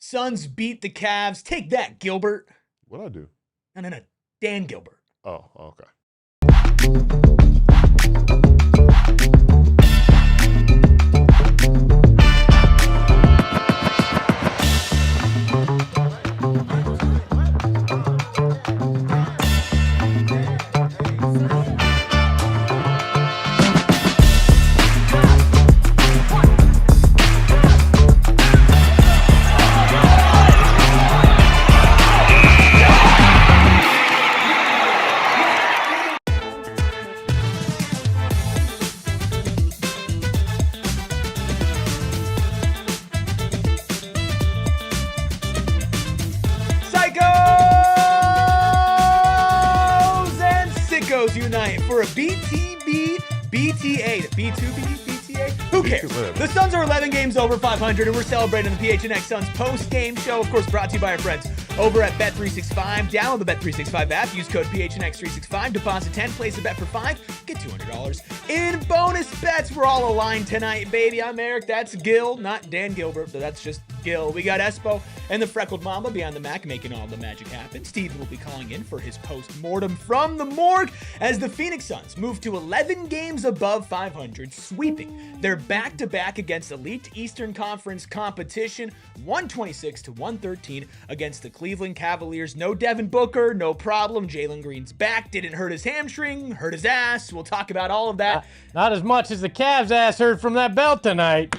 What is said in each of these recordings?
Suns beat the Cavs. Take that, Gilbert. What'd I do? No. Dan Gilbert. Oh, okay. Unite for a BTB, BTA, B2B, BTA? Who cares? The Suns are 11 games over 500, and we're celebrating the PHNX Suns post-game show, of course, brought to you by our friends over at Bet365. Download the Bet365 app. Use code PHNX365. Deposit 10. Place a bet for 5. Get $200 in bonus bets. We're all aligned tonight, baby. I'm Eric. That's Gil. Not Dan Gilbert, but that's just Gil. We got Espo and the Freckled Mamba behind the Mac making all the magic happen. Steve will be calling in for his post-mortem from the morgue as the Phoenix Suns move to 11 games above 500, sweeping their back-to-back against elite Eastern Conference competition, 126-113 against the Cleveland Cavaliers. No Devin Booker, no problem. Jalen Green's back, didn't hurt his hamstring, hurt his ass. We'll talk about all of that. Not as much as the Cavs' ass hurt from that belt tonight.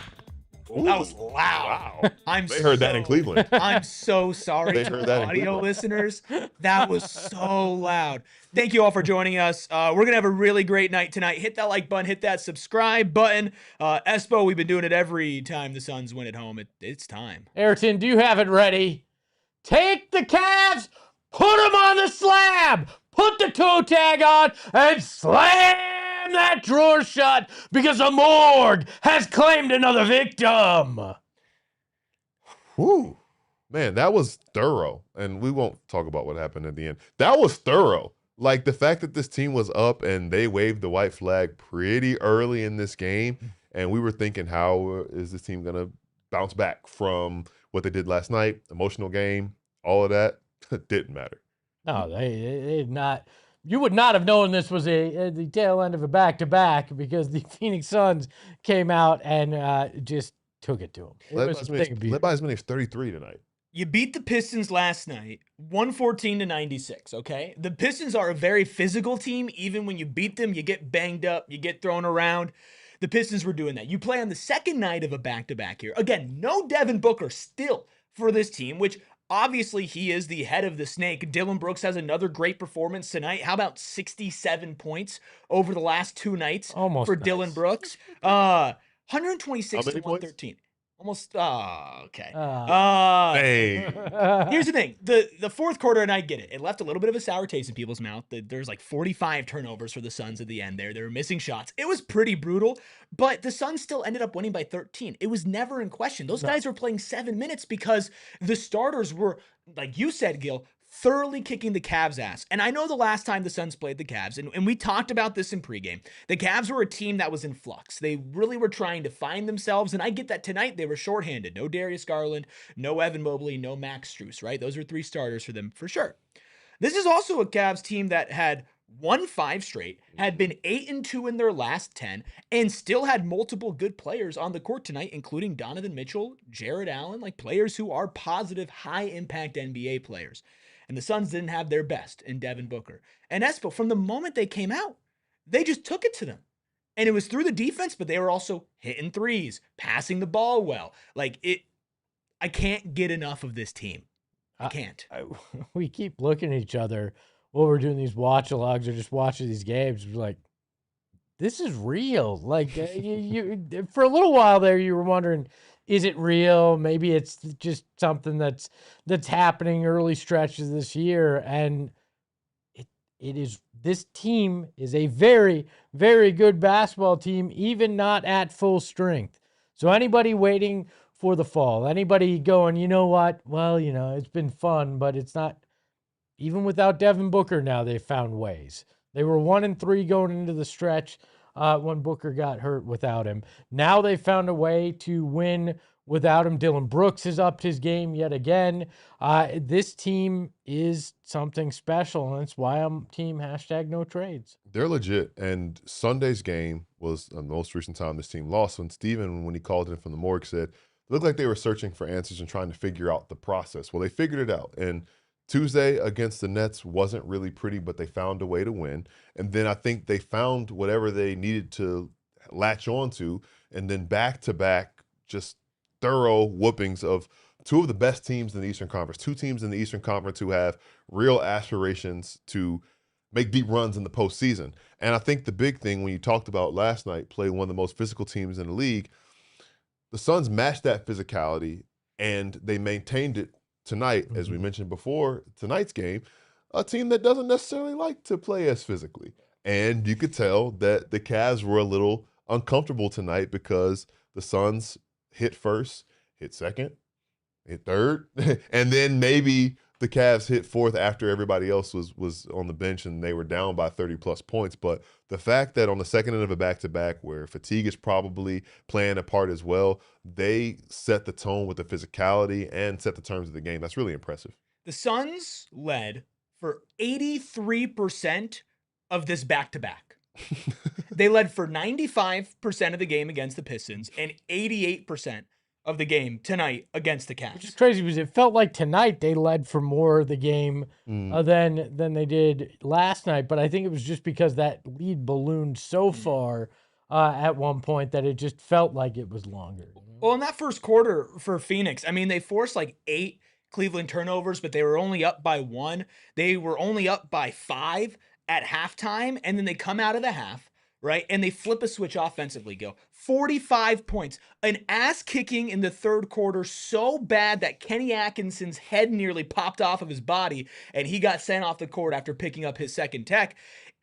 Ooh, that was loud. Wow. They heard that in Cleveland. I'm so sorry They to heard the that in audio Cleveland. listeners. That was so loud. Thank you all for joining us. We're going to have a really great night tonight. Hit that like button. Hit that subscribe button. Espo, we've been doing it every time the Suns win at home. It's time. Ayrton, do you have it ready? Take the Cavs, put them on the slab, put the toe tag on, and slam that drawer shut because the morgue has claimed another victim. Whew. Man, that was thorough. And we won't talk about what happened at the end. That was thorough. Like the fact that this team was up and they waved the white flag pretty early in this game. And we were thinking, how is this team going to bounce back from what they did last night? Emotional game, all of that. Didn't matter. No, they did not. You would not have known this was the tail end of a back-to-back because the Phoenix Suns came out and just took it to them. Led by as many as 33 tonight. You beat the Pistons last night, 114-96, okay? The Pistons are a very physical team. Even when you beat them, you get banged up, you get thrown around. The Pistons were doing that. You play on the second night of a back-to-back here. Again, no Devin Booker still for this team, which obviously he is the head of the snake. Dillon Brooks has another great performance tonight. How about 67 points over the last two nights for Dillon Brooks? 126 to 113. Almost, okay. Here's the thing. The fourth quarter, and I get it, it left a little bit of a sour taste in people's mouth. There's like 45 turnovers for the Suns at the end there. They were missing shots. It was pretty brutal, but the Suns still ended up winning by 13. It was never in question. Those guys were playing 7 minutes because the starters were, like you said, Gil, thoroughly kicking the Cavs' ass. And I know the last time the Suns played the Cavs, and we talked about this in pregame, the Cavs were a team that was in flux. They really were trying to find themselves, and I get that tonight they were shorthanded. No Darius Garland, no Evan Mobley, no Max Strus, right? Those are 3 starters for them for sure. This is also a Cavs team that had won 5 straight, had been 8-2 in their last 10, and still had multiple good players on the court tonight, including Donovan Mitchell, Jared Allen, like players who are positive, high-impact NBA players. And the Suns didn't have their best in Devin Booker. And Espo, from the moment they came out, they just took it to them. And it was through the defense, but they were also hitting threes, passing the ball well. I can't get enough of this team. I can't. We keep looking at each other while we're doing these watch-alongs or just watching these games. We're like, this is real. Like, you for a little while there, you were wondering, is it real? Maybe it's just something that's happening early stretches this year. And it is, this team is a very, very good basketball team, even not at full strength. So anybody waiting for the fall, anybody going, you know what? Well, it's been fun, but it's not, even without Devin Booker now, they found ways. They were 1-3 going into the stretch when Booker got hurt without him. Now they found a way to win without him. Dillon Brooks has upped his game yet again. This team is something special, and that's why I'm team #NoTrades. They're legit. And Sunday's game was the most recent time this team lost. When Steven, when he called in from the morgue, said it looked like they were searching for answers and trying to figure out the process. Well, they figured it out. And Tuesday against the Nets wasn't really pretty, but they found a way to win. And then I think they found whatever they needed to latch onto. And then back-to-back, just thorough whoopings of two of the best teams in the Eastern Conference, two teams in the Eastern Conference who have real aspirations to make deep runs in the postseason. And I think the big thing when you talked about last night, play one of the most physical teams in the league, the Suns matched that physicality and they maintained it tonight, as we mentioned before, tonight's game, a team that doesn't necessarily like to play as physically. And you could tell that the Cavs were a little uncomfortable tonight because the Suns hit first, hit second, hit third, and then maybe the Cavs hit fourth after everybody else was on the bench and they were down by 30-plus points. But the fact that on the second end of a back-to-back where fatigue is probably playing a part as well, they set the tone with the physicality and set the terms of the game. That's really impressive. The Suns led for 83% of this back-to-back. They led for 95% of the game against the Pistons and 88% of the game tonight against the Cavs. Which is crazy because it felt like tonight they led for more of the game than they did last night. But I think it was just because that lead ballooned so far at one point that it just felt like it was longer. Well, in that first quarter for Phoenix, I mean, they forced like 8 Cleveland turnovers, but they were only up by 1. They were only up by 5 at halftime, and then they come out of the half, right? And they flip a switch offensively, go 45 points, an ass kicking in the third quarter so bad that Kenny Atkinson's head nearly popped off of his body and he got sent off the court after picking up his second tech.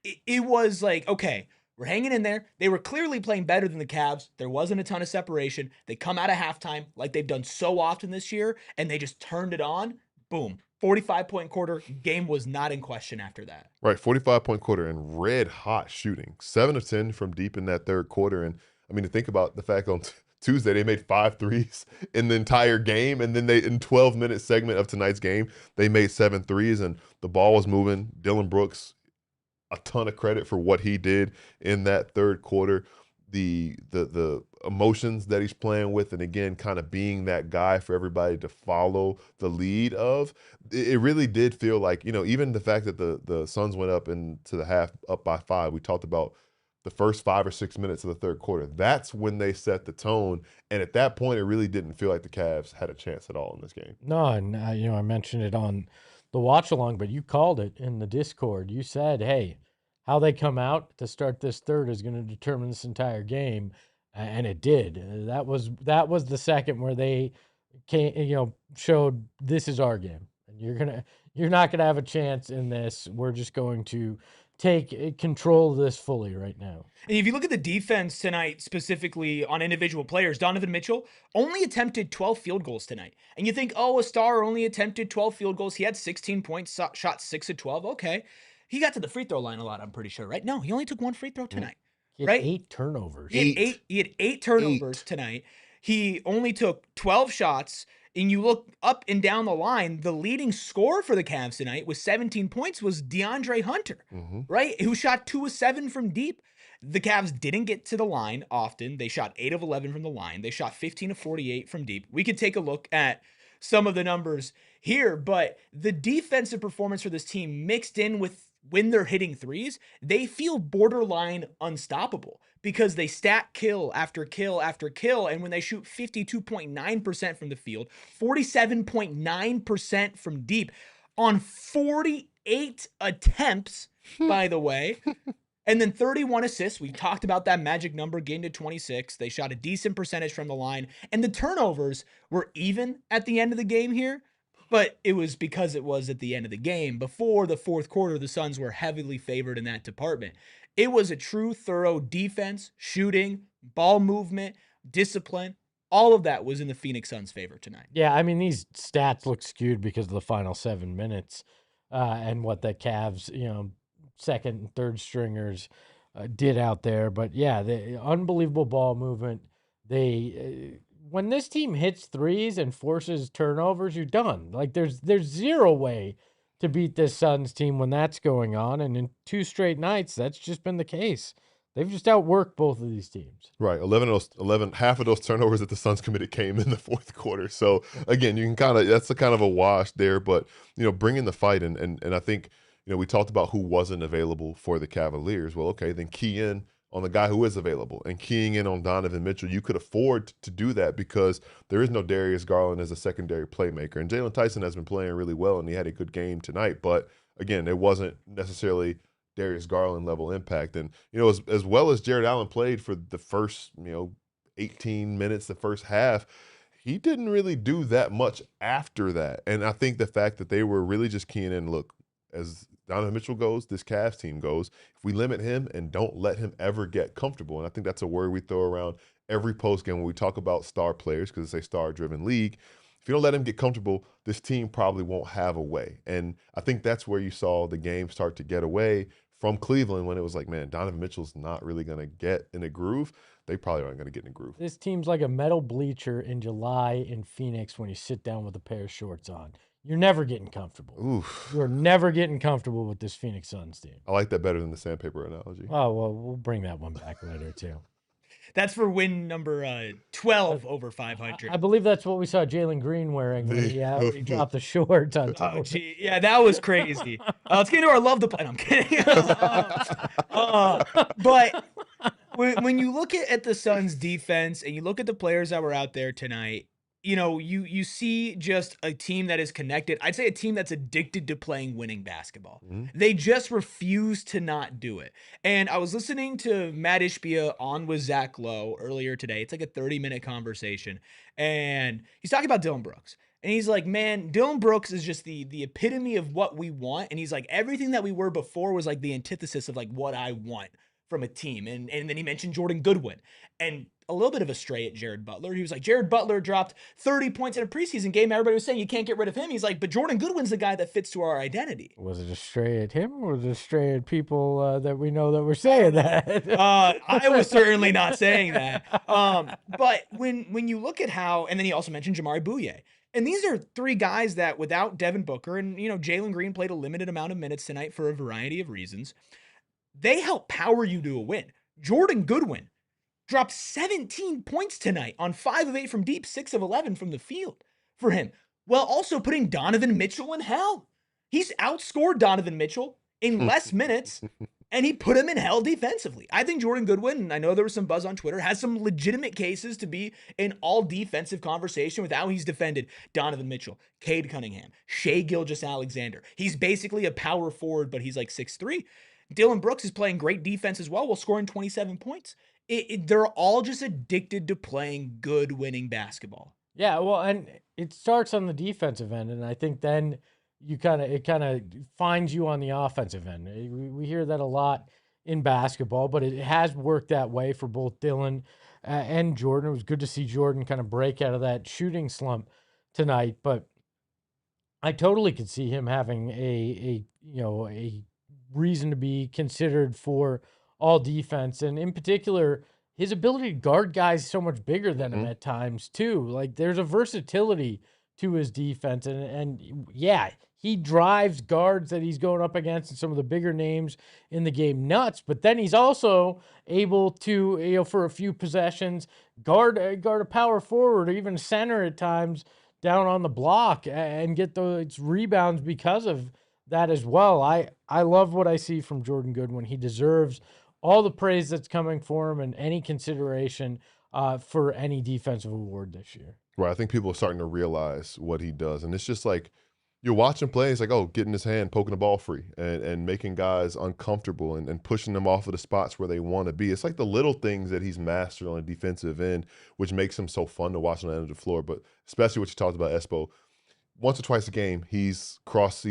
It was like, okay, we're hanging in there. They were clearly playing better than the Cavs. There wasn't a ton of separation. They come out of halftime like they've done so often this year, and they just turned it on. Boom. 45-point quarter. Game was not in question after that. Right, 45-point quarter and red hot shooting. 7 of 10 from deep in that third quarter. And I mean, to think about the fact on Tuesday, they made 5 threes in the entire game. And then they, in 12-minute segment of tonight's game, they made 7 threes and the ball was moving. Dillon Brooks, a ton of credit for what he did in that third quarter. The emotions that he's playing with, and again, kind of being that guy for everybody to follow the lead of, it really did feel like, you know, even the fact that the Suns went up into the half up by 5, we talked about the first 5 or 6 minutes of the third quarter. That's when they set the tone, and at that point, it really didn't feel like the Cavs had a chance at all in this game. No, and I mentioned it on the watch along, but you called it in the Discord. You said, hey, how they come out to start this third is going to determine this entire game, and it did. That was the second where they showed this is our game, and you're not gonna have a chance in this. We're just going to take control of this fully right now. And if you look at the defense tonight, specifically on individual players, Donovan Mitchell only attempted 12 field goals tonight. And you think, oh, a star only attempted 12 field goals. He had 16 points, shot 6 of 12. Okay. He got to the free throw line a lot, I'm pretty sure, right? No, he only took 1 free throw tonight. He had right? 8 turnovers. He had 8 turnovers tonight. He only took 12 shots. And you look up and down the line, the leading scorer for the Cavs tonight with 17 points was DeAndre Hunter, right? Who shot 2 of 7 from deep. The Cavs didn't get to the line often. They shot 8 of 11 from the line. They shot 15 of 48 from deep. We could take a look at some of the numbers here, but the defensive performance for this team mixed in with when they're hitting threes, they feel borderline unstoppable because they stack kill after kill after kill. And when they shoot 52.9% from the field, 47.9% from deep on 48 attempts, by the way, and then 31 assists. We talked about that magic number getting to 26. They shot a decent percentage from the line, and the turnovers were even at the end of the game here. But it was because it was at the end of the game. Before the fourth quarter, the Suns were heavily favored in that department. It was a true, thorough defense, shooting, ball movement, discipline. All of that was in the Phoenix Suns' favor tonight. Yeah, I mean, these stats look skewed because of the final 7 minutes and what the Cavs, second and third stringers did out there. But yeah, the unbelievable ball movement. They when this team hits threes and forces turnovers, you're done. Like there's zero way to beat this Suns team when that's going on, and in 2 straight nights, that's just been the case. They've just outworked both of these teams. Right, 11, half of those turnovers that the Suns committed came in the fourth quarter. So again, you can that's a kind of a wash there, but bringing the fight and I think we talked about who wasn't available for the Cavaliers. Well, okay, then key in on the guy who is available and keying in on Donovan Mitchell. You could afford to do that because there is no Darius Garland as a secondary playmaker, and Jalen Tyson has been playing really well, and he had a good game tonight. But again, it wasn't necessarily Darius Garland level impact. And, as well as Jared Allen played for the first, 18 minutes, the first half, he didn't really do that much after that. And I think the fact that they were really just keying in, look, as Donovan Mitchell goes, this Cavs team goes, if we limit him and don't let him ever get comfortable, and I think that's a word we throw around every postgame when we talk about star players because it's a star-driven league. If you don't let him get comfortable, this team probably won't have a way. And I think that's where you saw the game start to get away from Cleveland when it was like, man, Donovan Mitchell's not really going to get in a groove. They probably aren't going to get in a groove. This team's like a metal bleacher in July in Phoenix when you sit down with a pair of shorts on. You're never getting comfortable. Oof. You're never getting comfortable with this Phoenix Suns team. I like that better than the sandpaper analogy. Oh, well, we'll bring that one back later, too. That's for win number 12 over 500. I believe that's what we saw Jalen Green wearing when he dropped the shorts on top. Oh, gee. Yeah, that was crazy. Let's get into our love the play. No, I'm kidding. But when you look at the Suns defense and you look at the players that were out there tonight, you see just a team that is connected. I'd say a team that's addicted to playing winning basketball. Mm-hmm. They just refuse to not do it. And I was listening to Matt Ishbia on with Zach Lowe earlier today. It's like a 30-minute conversation. And he's talking about Dillon Brooks. And he's like, man, Dillon Brooks is just the epitome of what we want. And he's like, everything that we were before was like the antithesis of like what I want from a team. And then he mentioned Jordan Goodwin and a little bit of a stray at Jared Butler. He was like, Jared Butler dropped 30 points in a preseason game. Everybody was saying you can't get rid of him. He's like, but Jordan Goodwin's the guy that fits to our identity. Was it a stray at him or was it a stray at people that we know that were saying that? I was certainly not saying that. But when you look at how, and then he also mentioned Jamari Bouye. And these are 3 guys that without Devin Booker and, Jalen Green played a limited amount of minutes tonight for a variety of reasons. They help power you to a win. Jordan Goodwin dropped 17 points tonight on 5 of 8 from deep, 6 of 11 from the field for him, while also putting Donovan Mitchell in hell. He's outscored Donovan Mitchell in less minutes, and he put him in hell defensively. I think Jordan Goodwin, and I know there was some buzz on Twitter, has some legitimate cases to be in all defensive conversation with how he's defended Donovan Mitchell, Cade Cunningham, Shai Gilgeous-Alexander. He's basically a power forward, but he's like 6'3". Dillon Brooks is playing great defense as well while scoring 27 points. They're all just addicted to playing good winning basketball. Yeah, well, and it starts on the defensive end, and I think then it kind of finds you on the offensive end. We hear that a lot in basketball, but it has worked that way for both Dillon and Jordan. It was good to see Jordan kind of break out of that shooting slump tonight, but I totally could see him having a reason to be considered for all defense, and in particular his ability to guard guys so much bigger than him at times too. Like there's a versatility to his defense, and yeah, he drives guards that he's going up against and some of the bigger names in the game nuts, but then he's also able to, for a few possessions, guard a power forward or even a center at times down on the block and get those rebounds because of that as well. I love what I see from Jordan Goodwin. He deserves all the praise that's coming for him and any consideration for any defensive award this year. Right. I think people are starting to realize what he does. And it's just like you're watching plays like, oh, getting his hand, poking the ball free and making guys uncomfortable and pushing them off of the spots where they want to be. It's like the little things that he's mastered on the defensive end, which makes him so fun to watch on the end of the floor. But especially what you talked about, Espo. Once or twice a game, he's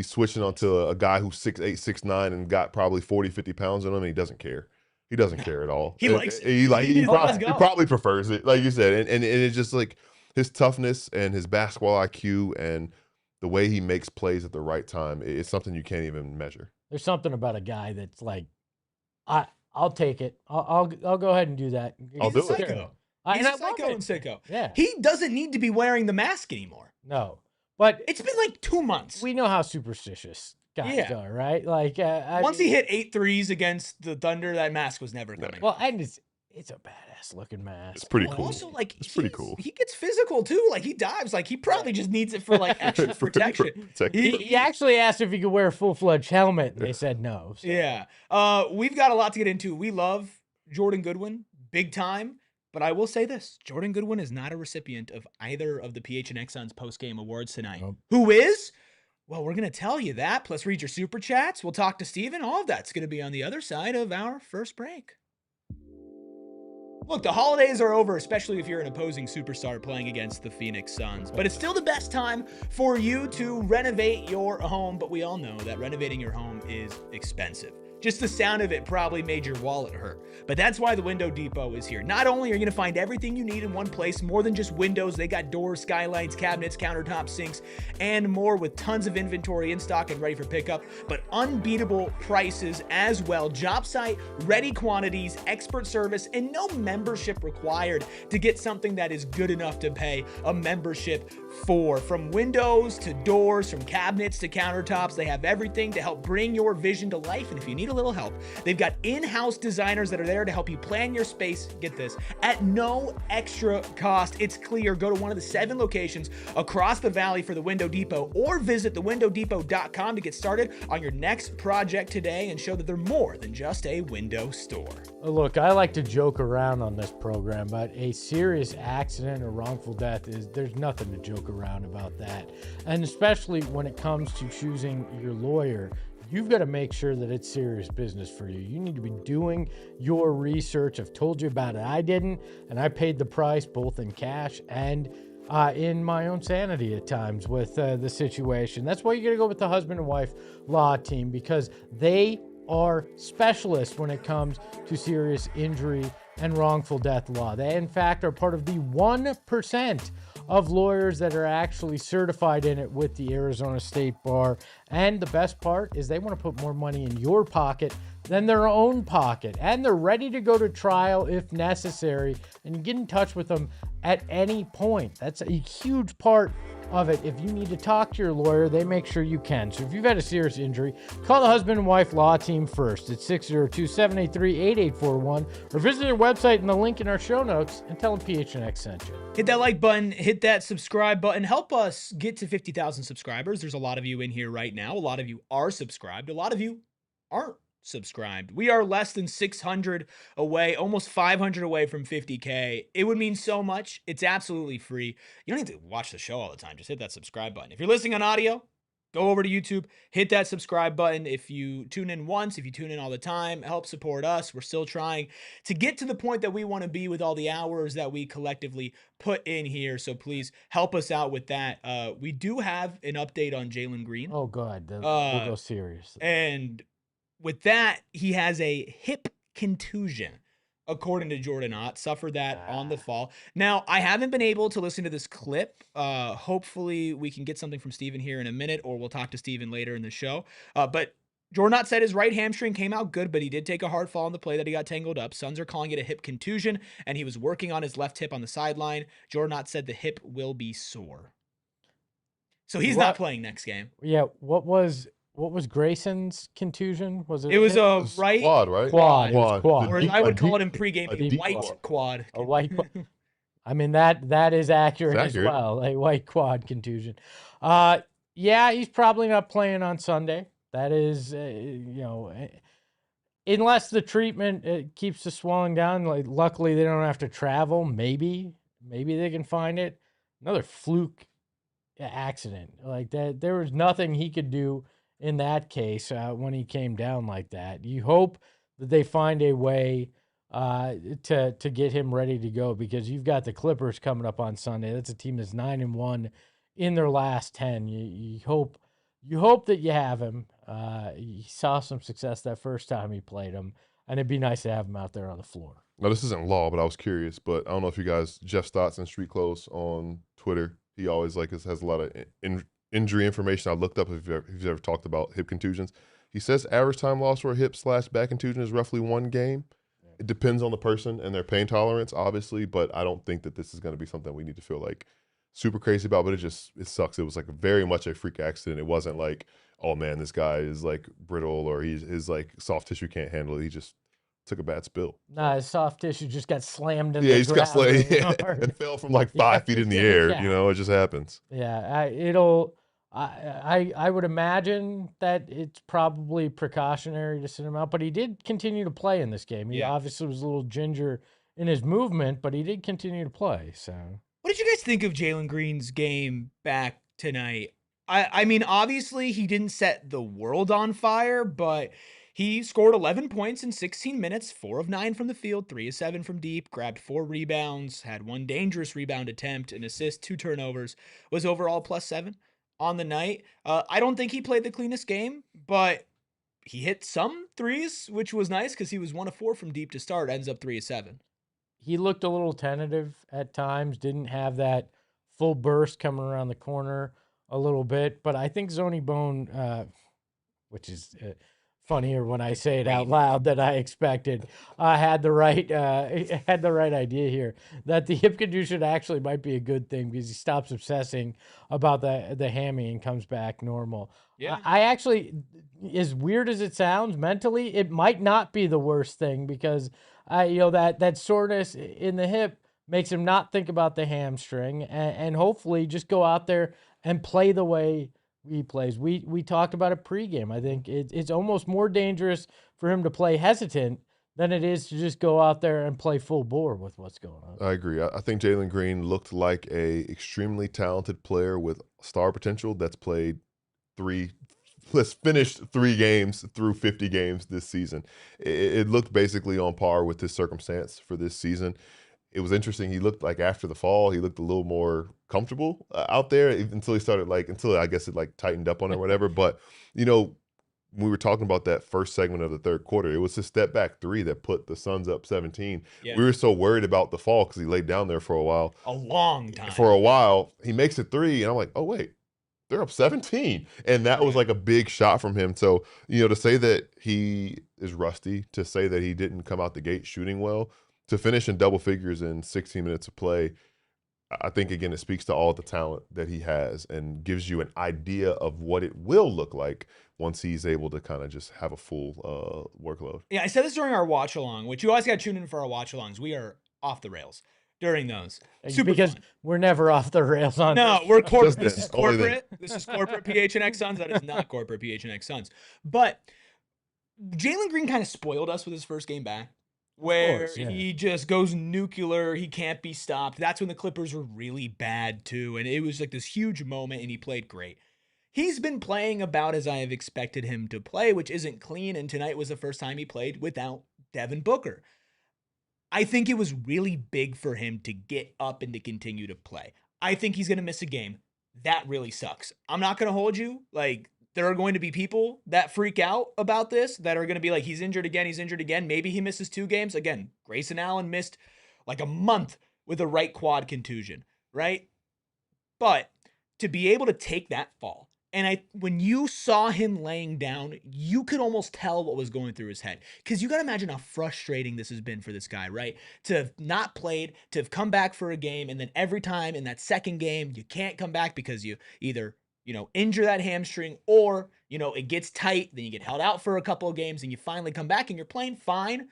switching onto a guy who's 6'8", 6'9", and got probably 40, 50 pounds on him, and he doesn't care. He doesn't care at all. He likes it. He probably prefers it, like you said. And it's just like his toughness and his basketball IQ and the way he makes plays at the right time, it's something you can't even measure. There's something about a guy that's like, I'll take it. I'll go ahead and do that. I'll do it. He's and a psycho and sicko. Yeah. He doesn't need to be wearing the mask anymore. No. But It's been like 2 months. we know how superstitious guys are, right? Like Once he hit 8 threes against the Thunder, that mask was never coming. Well, and it's a badass looking mask. It's pretty cool. Also, like, it's pretty cool. He gets physical too. Like, he dives. Like, he probably just needs it for like extra protection. He actually asked if he could wear a full-fledged helmet, and they said no. So. Yeah. We've got a lot to get into. We love Jordan Goodwin, big time. But I will say this: Jordan Goodwin is not a recipient of either of the PHNX Suns post-game awards tonight. Nope. Who is? Well, we're going to tell you that, plus read your super chats. We'll talk to Steven. All of that's going to be on the other side of our first break. Look, the holidays are over, especially if you're an opposing superstar playing against the Phoenix Suns. But it's still the best time for you to renovate your home. But we all know that renovating your home is expensive. Just the sound of it probably made your wallet hurt. But that's why the Window Depot is here. Not only are you going to find everything you need in one place, more than just windows, they got doors, skylights, cabinets, countertops, sinks, and more with tons of inventory in stock and ready for pickup, but unbeatable prices as well. Job site, ready quantities, expert service, and no membership required to get something that is good enough to pay a membership for. From windows to doors, from cabinets to countertops, they have everything to help bring your vision to life. And if you need a little help, they've got in-house designers that are there to help you plan your space, get this, at no extra cost. It's clear. Go to one of the 7 locations across the valley for the Window Depot, or visit thewindowdepot.com to get started on your next project today and show that they're more than just a window store. Look, I like to joke around on this program, but a serious accident or wrongful death there's nothing to joke around about that. And especially when it comes to choosing your lawyer, you've got to make sure that it's serious business for you. You need to be doing your research. I've told you about it. I didn't, and I paid the price both in cash and in my own sanity at times with the situation. That's why you got to go with the husband and wife law team, because they are specialists when it comes to serious injury and wrongful death law. They, in fact, are part of the 1% of lawyers that are actually certified in it with the Arizona State Bar. And the best part is they want to put more money in your pocket than their own pocket. And they're ready to go to trial if necessary. And you get in touch with them at any point. That's a huge part of it. If you need to talk to your lawyer, they make sure you can. So if you've had a serious injury, call the husband and wife law team first. It's 602-783-8841, or visit their website in the link in our show notes and tell them PHNX sent you. Hit that like button, hit that subscribe button. Help us get to 50,000 subscribers. There's a lot of you in here right now. A lot of you are subscribed. A lot of you aren't subscribed. We are less than 600 away, almost 500 away from 50K. It would mean so much. It's absolutely free. You don't need to watch the show all the time. Just hit that subscribe button. If you're listening on audio, go over to YouTube, hit that subscribe button. If you tune in once, if you tune in all the time, help support us. We're still trying to get to the point that we want to be with all the hours that we collectively put in here. So please help us out with that. We do have an update on Jalen Green. Oh, God. We'll go serious. And with that, he has a hip contusion, according to Jordan Ott, suffered that on the fall. Now, I haven't been able to listen to this clip. Hopefully, we can get something from Steven here in a minute, or we'll talk to Steven later in the show. But Jordan Ott said his right hamstring came out good, but he did take a hard fall on the play that he got tangled up. Suns are calling it a hip contusion, and he was working on his left hip on the sideline. Jordan Ott said the hip will be sore. So he's not playing next game. Yeah, what was Grayson's contusion? Was it? It was a right quad, right? Quad. Quad. Or I would call it in pregame a white quad. A white quad. I mean, that is accurate as well. A white quad contusion. Yeah, he's probably not playing on Sunday. That is, unless the treatment keeps the swelling down. Like, luckily, they don't have to travel. Maybe they can find it. Another fluke accident like that. There was nothing he could do in that case when he came down like that. You hope that they find a way to get him ready to go, because you've got the Clippers coming up on Sunday. That's a team that's 9-1 in their last 10. You hope that you have him. He saw some success that first time he played him, and it'd be nice to have him out there on the floor. Now, this isn't law, but I was curious. But I don't know if you guys, Jeff Stotts in Street Clothes on Twitter, he always has a lot of injury information. I looked up if you've ever talked about hip contusions. He says average time lost for a hip/back contusion is roughly 1 game. Yeah. It depends on the person and their pain tolerance, obviously, but I don't think that this is going to be something we need to feel like super crazy about. But it sucks. It was like very much a freak accident. It wasn't like, oh man, this guy is like brittle or his like soft tissue can't handle it. He just took a bad spill. Nah, his soft tissue just got slammed in Yeah, the he just got ground slayed really hard. and fell from like 5 feet in the air. Yeah. You know, it just happens. Yeah, I would imagine that it's probably precautionary to sit him out, but he did continue to play in this game. He Yeah. obviously was a little ginger in his movement, but he did continue to play. So What did you guys think of Jalen Green's game back tonight? I mean, obviously he didn't set the world on fire, but he scored 11 points in 16 minutes, 4 of 9 from the field, 3 of 7 from deep, grabbed 4 rebounds, had 1 dangerous rebound attempt, an assist, 2 turnovers, was overall +7 on the night. I don't think he played the cleanest game, but he hit some threes, which was nice because he was 1 of 4 from deep to start, ends up 3 of 7. he looked a little tentative at times, didn't have that full burst coming around the corner a little bit, but I think Zony Bone, which is funnier when I say it out loud than I expected, had the right idea here that the hip contusion actually might be a good thing because he stops obsessing about the hammy and comes back normal. Yeah. I actually, as weird as it sounds, mentally it might not be the worst thing because that soreness in the hip makes him not think about the hamstring and hopefully just go out there and play the way he plays. We talked about it pregame. I think it's almost more dangerous for him to play hesitant than it is to just go out there and play full bore with what's going on. I agree. I think Jalen Green looked like a extremely talented player with star potential that's finished 3 games through 50 games this season. It looked basically on par with his circumstance for this season. It was interesting. He looked like after the fall, he looked a little more comfortable out there until he started until I guess it tightened up on it or whatever. But, we were talking about that first segment of the third quarter. It was his step back 3 that put the Suns up 17. Yeah. We were so worried about the fall because he laid down there for a while. A long time. For a while, he makes it 3, and I'm like, oh, wait, they're up 17. And that was like a big shot from him. So, to say that he is rusty, to say that he didn't come out the gate shooting well, to finish in double figures in 16 minutes of play, I think, again, it speaks to all the talent that he has and gives you an idea of what it will look like once he's able to kind of just have a full workload. Yeah, I said this during our watch along, which you always got to tune in for our watch alongs. We are off the rails during those. Super because fun. We're never off the rails on No, this. we're corporate. Just This is only corporate. This is corporate PHNX Suns. That is not corporate PHNX Suns. But Jalen Green kind of spoiled us with his first game back, where course, yeah. he just goes nuclear. He can't be stopped. That's when the Clippers were really bad too, and it was like this huge moment, and he played great. He's been playing about as I have expected him to play, which isn't clean, and tonight was the first time he played without Devin Booker. I think it was really big for him to get up and to continue to play. I think he's going to miss a game. That really sucks. I'm not going to hold you. There are going to be people that freak out about this, that are going to be like, he's injured again. Maybe he misses 2 games. Again, Grayson Allen missed like a month with a right quad contusion, right? But to be able to take that fall, and when you saw him laying down, you could almost tell what was going through his head. Because you got to imagine how frustrating this has been for this guy, right? To have not played, to have come back for a game, and then every time in that second game, you can't come back because you either, injure that hamstring or, it gets tight, then you get held out for a couple of games, and you finally come back and you're playing fine.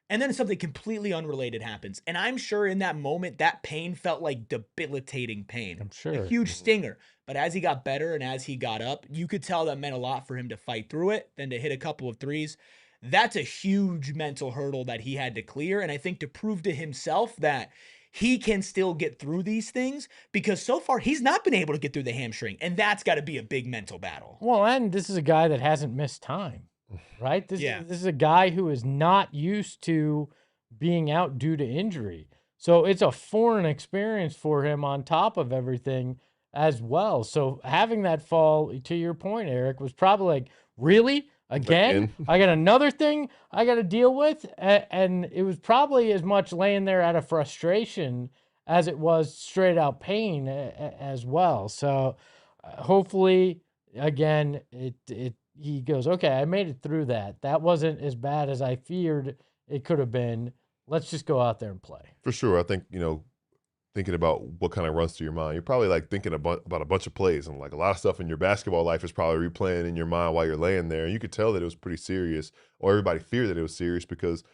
And then something completely unrelated happens. And I'm sure in that moment, that pain felt like debilitating pain. I'm sure. A huge stinger. But as he got better and as he got up, you could tell that meant a lot for him to fight through it, then to hit a couple of threes. That's a huge mental hurdle that he had to clear. And I think to prove to himself that he can still get through these things, because so far he's not been able to get through the hamstring. And that's got to be a big mental battle. Well, and this is a guy that hasn't missed time, right? This is a guy who is not used to being out due to injury. So it's a foreign experience for him on top of everything as well. So having that fall, to your point, Eric, was probably like, really? Again? I got another thing I got to deal with? And it was probably as much laying there out of frustration as it was straight out pain as well. So hopefully, again, he goes, okay, I made it through that. That wasn't as bad as I feared It could have been, let's just go out there and play. For sure. I think, thinking about what kind of runs through your mind, you're probably like thinking about a bunch of plays, and like a lot of stuff in your basketball life is probably replaying in your mind while you're laying there. And you could tell that it was pretty serious, or everybody feared that it was serious because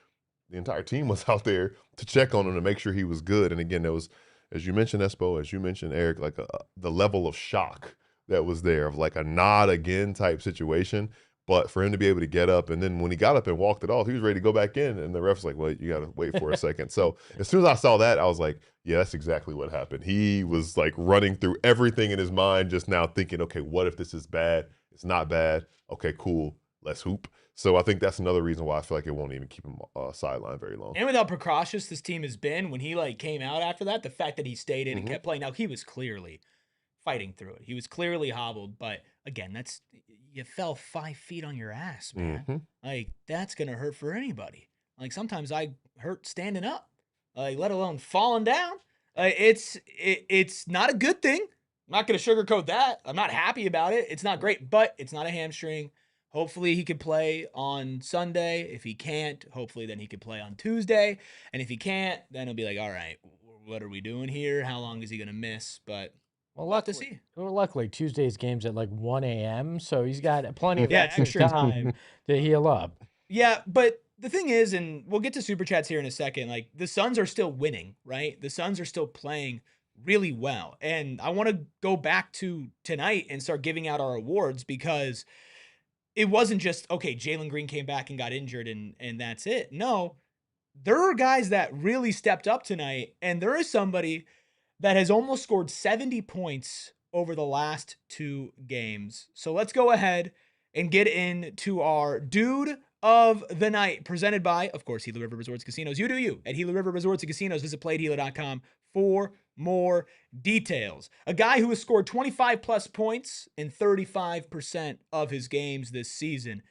the entire team was out there to check on him to make sure he was good. And again, there was, as you mentioned, Espo, as you mentioned, Eric, like the level of shock that was there of like a nod again type situation. But for him to be able to get up, and then when he got up and walked it off, he was ready to go back in. And the ref's like, well, you got to wait for a second. So as soon as I saw that, I was like, yeah, that's exactly what happened. He was like running through everything in his mind just now thinking, okay, what if this is bad? It's not bad. Okay, cool. Let's hoop. So I think that's another reason why I feel like it won't even keep him sidelined very long. And with how precautious this team has been, when he like came out after that, the fact that he stayed in and kept playing, now he was clearly fighting through it. He was clearly hobbled, but again, you fell 5 feet on your ass, man. Like that's gonna hurt for anybody. Like sometimes I hurt standing up, like let alone falling down. It's not a good thing. I'm not gonna sugarcoat that. I'm not happy about it. It's not great, but it's not a hamstring. Hopefully he could play on Sunday. If he can't, hopefully then he could play on Tuesday. And if he can't, then he'll be like, all right, what are we doing here? How long is he gonna miss? But Well, we'll have to see. luckily, Tuesday's game's at like 1 a.m., so he's got plenty of Yeah, extra extra time to heal up. Yeah, but the thing is, and we'll get to Super Chats here in a second, like the Suns are still winning, right? The Suns are still playing really well. And I want to go back to tonight and start giving out our awards because it wasn't just, okay, Jalen Green came back and got injured and that's it. No, there are guys that really stepped up tonight, and there is somebody that has almost scored 70 points over the last 2 games. So let's go ahead and get into our dude of the night, presented by, of course, Gila River Resorts Casinos. You do you at Gila River Resorts and Casinos. Visit playedgila.com for more details. A guy who has scored 25 plus points in 35% of his games this season.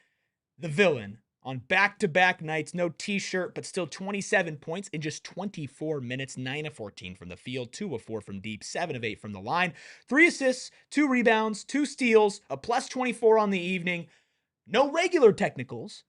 The villain on back-to-back nights, no t-shirt, but still 27 points in just 24 minutes, 9 of 14 from the field, 2 of 4 from deep, 7 of 8 from the line, 3 assists, 2 rebounds, 2 steals, a plus 24 on the evening. No regular technicals,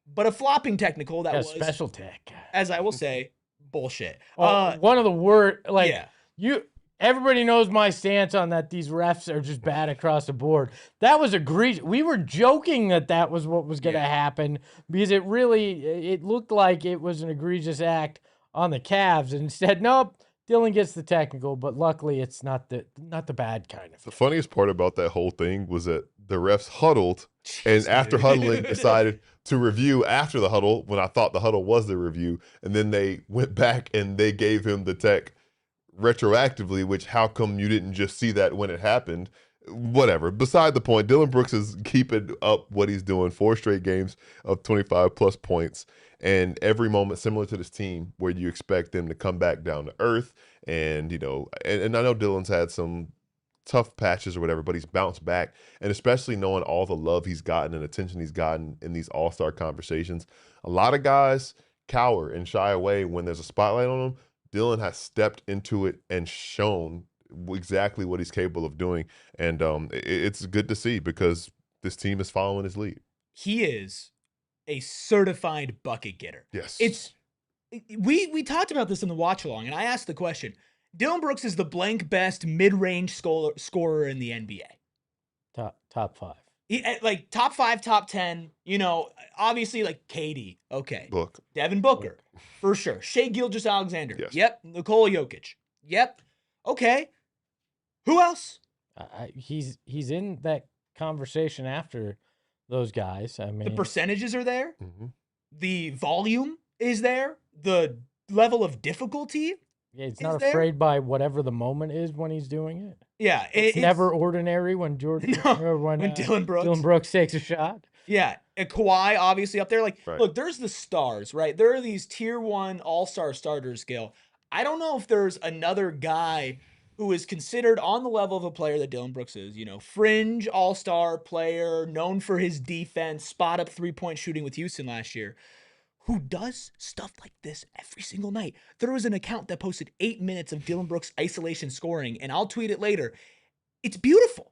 but a flopping technical that was special tech, as I will say, bullshit. One of the worst, like yeah. Everybody knows my stance on that. These refs are just bad across the board. That was egregious. We were joking that was what was going to happen because it looked like it was an egregious act on the Cavs. And instead, nope, Dillon gets the technical, but luckily it's not the bad kind of. The funniest part about that whole thing was that the refs huddled, and after huddling decided to review after the huddle when I thought the huddle was the review, and then they went back and they gave him the tech retroactively, which how come you didn't just see that when it happened? Whatever. Beside the point, Dillon Brooks is keeping up what he's doing, 4 straight games of 25 plus points, and every moment similar to this team where you expect them to come back down to earth. And and I know Dillon's had some tough patches or whatever, but he's bounced back. And especially knowing all the love he's gotten and attention he's gotten in these all-star conversations, a lot of guys cower and shy away when there's a spotlight on them. Dillon has stepped into it and shown exactly what he's capable of doing. And it's good to see because this team is following his lead. He is a certified bucket getter. Yes. We talked about this in the watch along, and I asked the question, Dillon Brooks is the blank best mid-range scorer in the NBA. Top 5. Like top 5, top 10, obviously like KD. Okay. Devin Booker. For sure. Shai Gilgeous-Alexander. Yes. Yep. Nikola Jokic. Yep. Okay. Who else? He's in that conversation after those guys. I mean, the percentages are there. Mm-hmm. The volume is there. The level of difficulty. Yeah, he's not afraid by whatever the moment is when he's doing it. Yeah, it's never ordinary when when Dillon Brooks takes a shot. Yeah, and Kawhi obviously up there. Like, right. Look, there's the stars, right? There are these tier 1 all-star starters, Gil. I don't know if there's another guy who is considered on the level of a player that Dillon Brooks is. Fringe all-star player, known for his defense, spot up 3-point shooting with Houston last year, who does stuff like this every single night. There was an account that posted 8 minutes of Dillon Brooks isolation scoring, and I'll tweet it later. It's beautiful.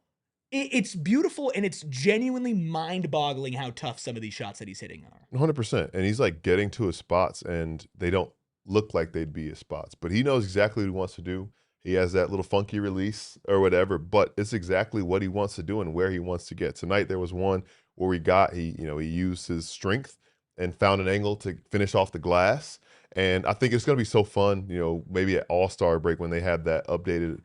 It's beautiful, and it's genuinely mind-boggling how tough some of these shots that he's hitting are. 100%. And he's like getting to his spots, and they don't look like they'd be his spots, but he knows exactly what he wants to do. He has that little funky release or whatever, but it's exactly what he wants to do and where he wants to get. Tonight there was one where he used his strength and found an angle to finish off the glass. And I think it's going to be so fun, maybe at All-Star break when they have that updated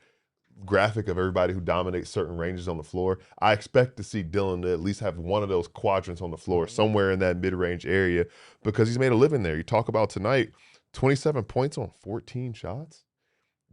graphic of everybody who dominates certain ranges on the floor. I expect to see Dillon to at least have one of those quadrants on the floor, somewhere in that mid-range area, because he's made a living there. You talk about tonight, 27 points on 14 shots.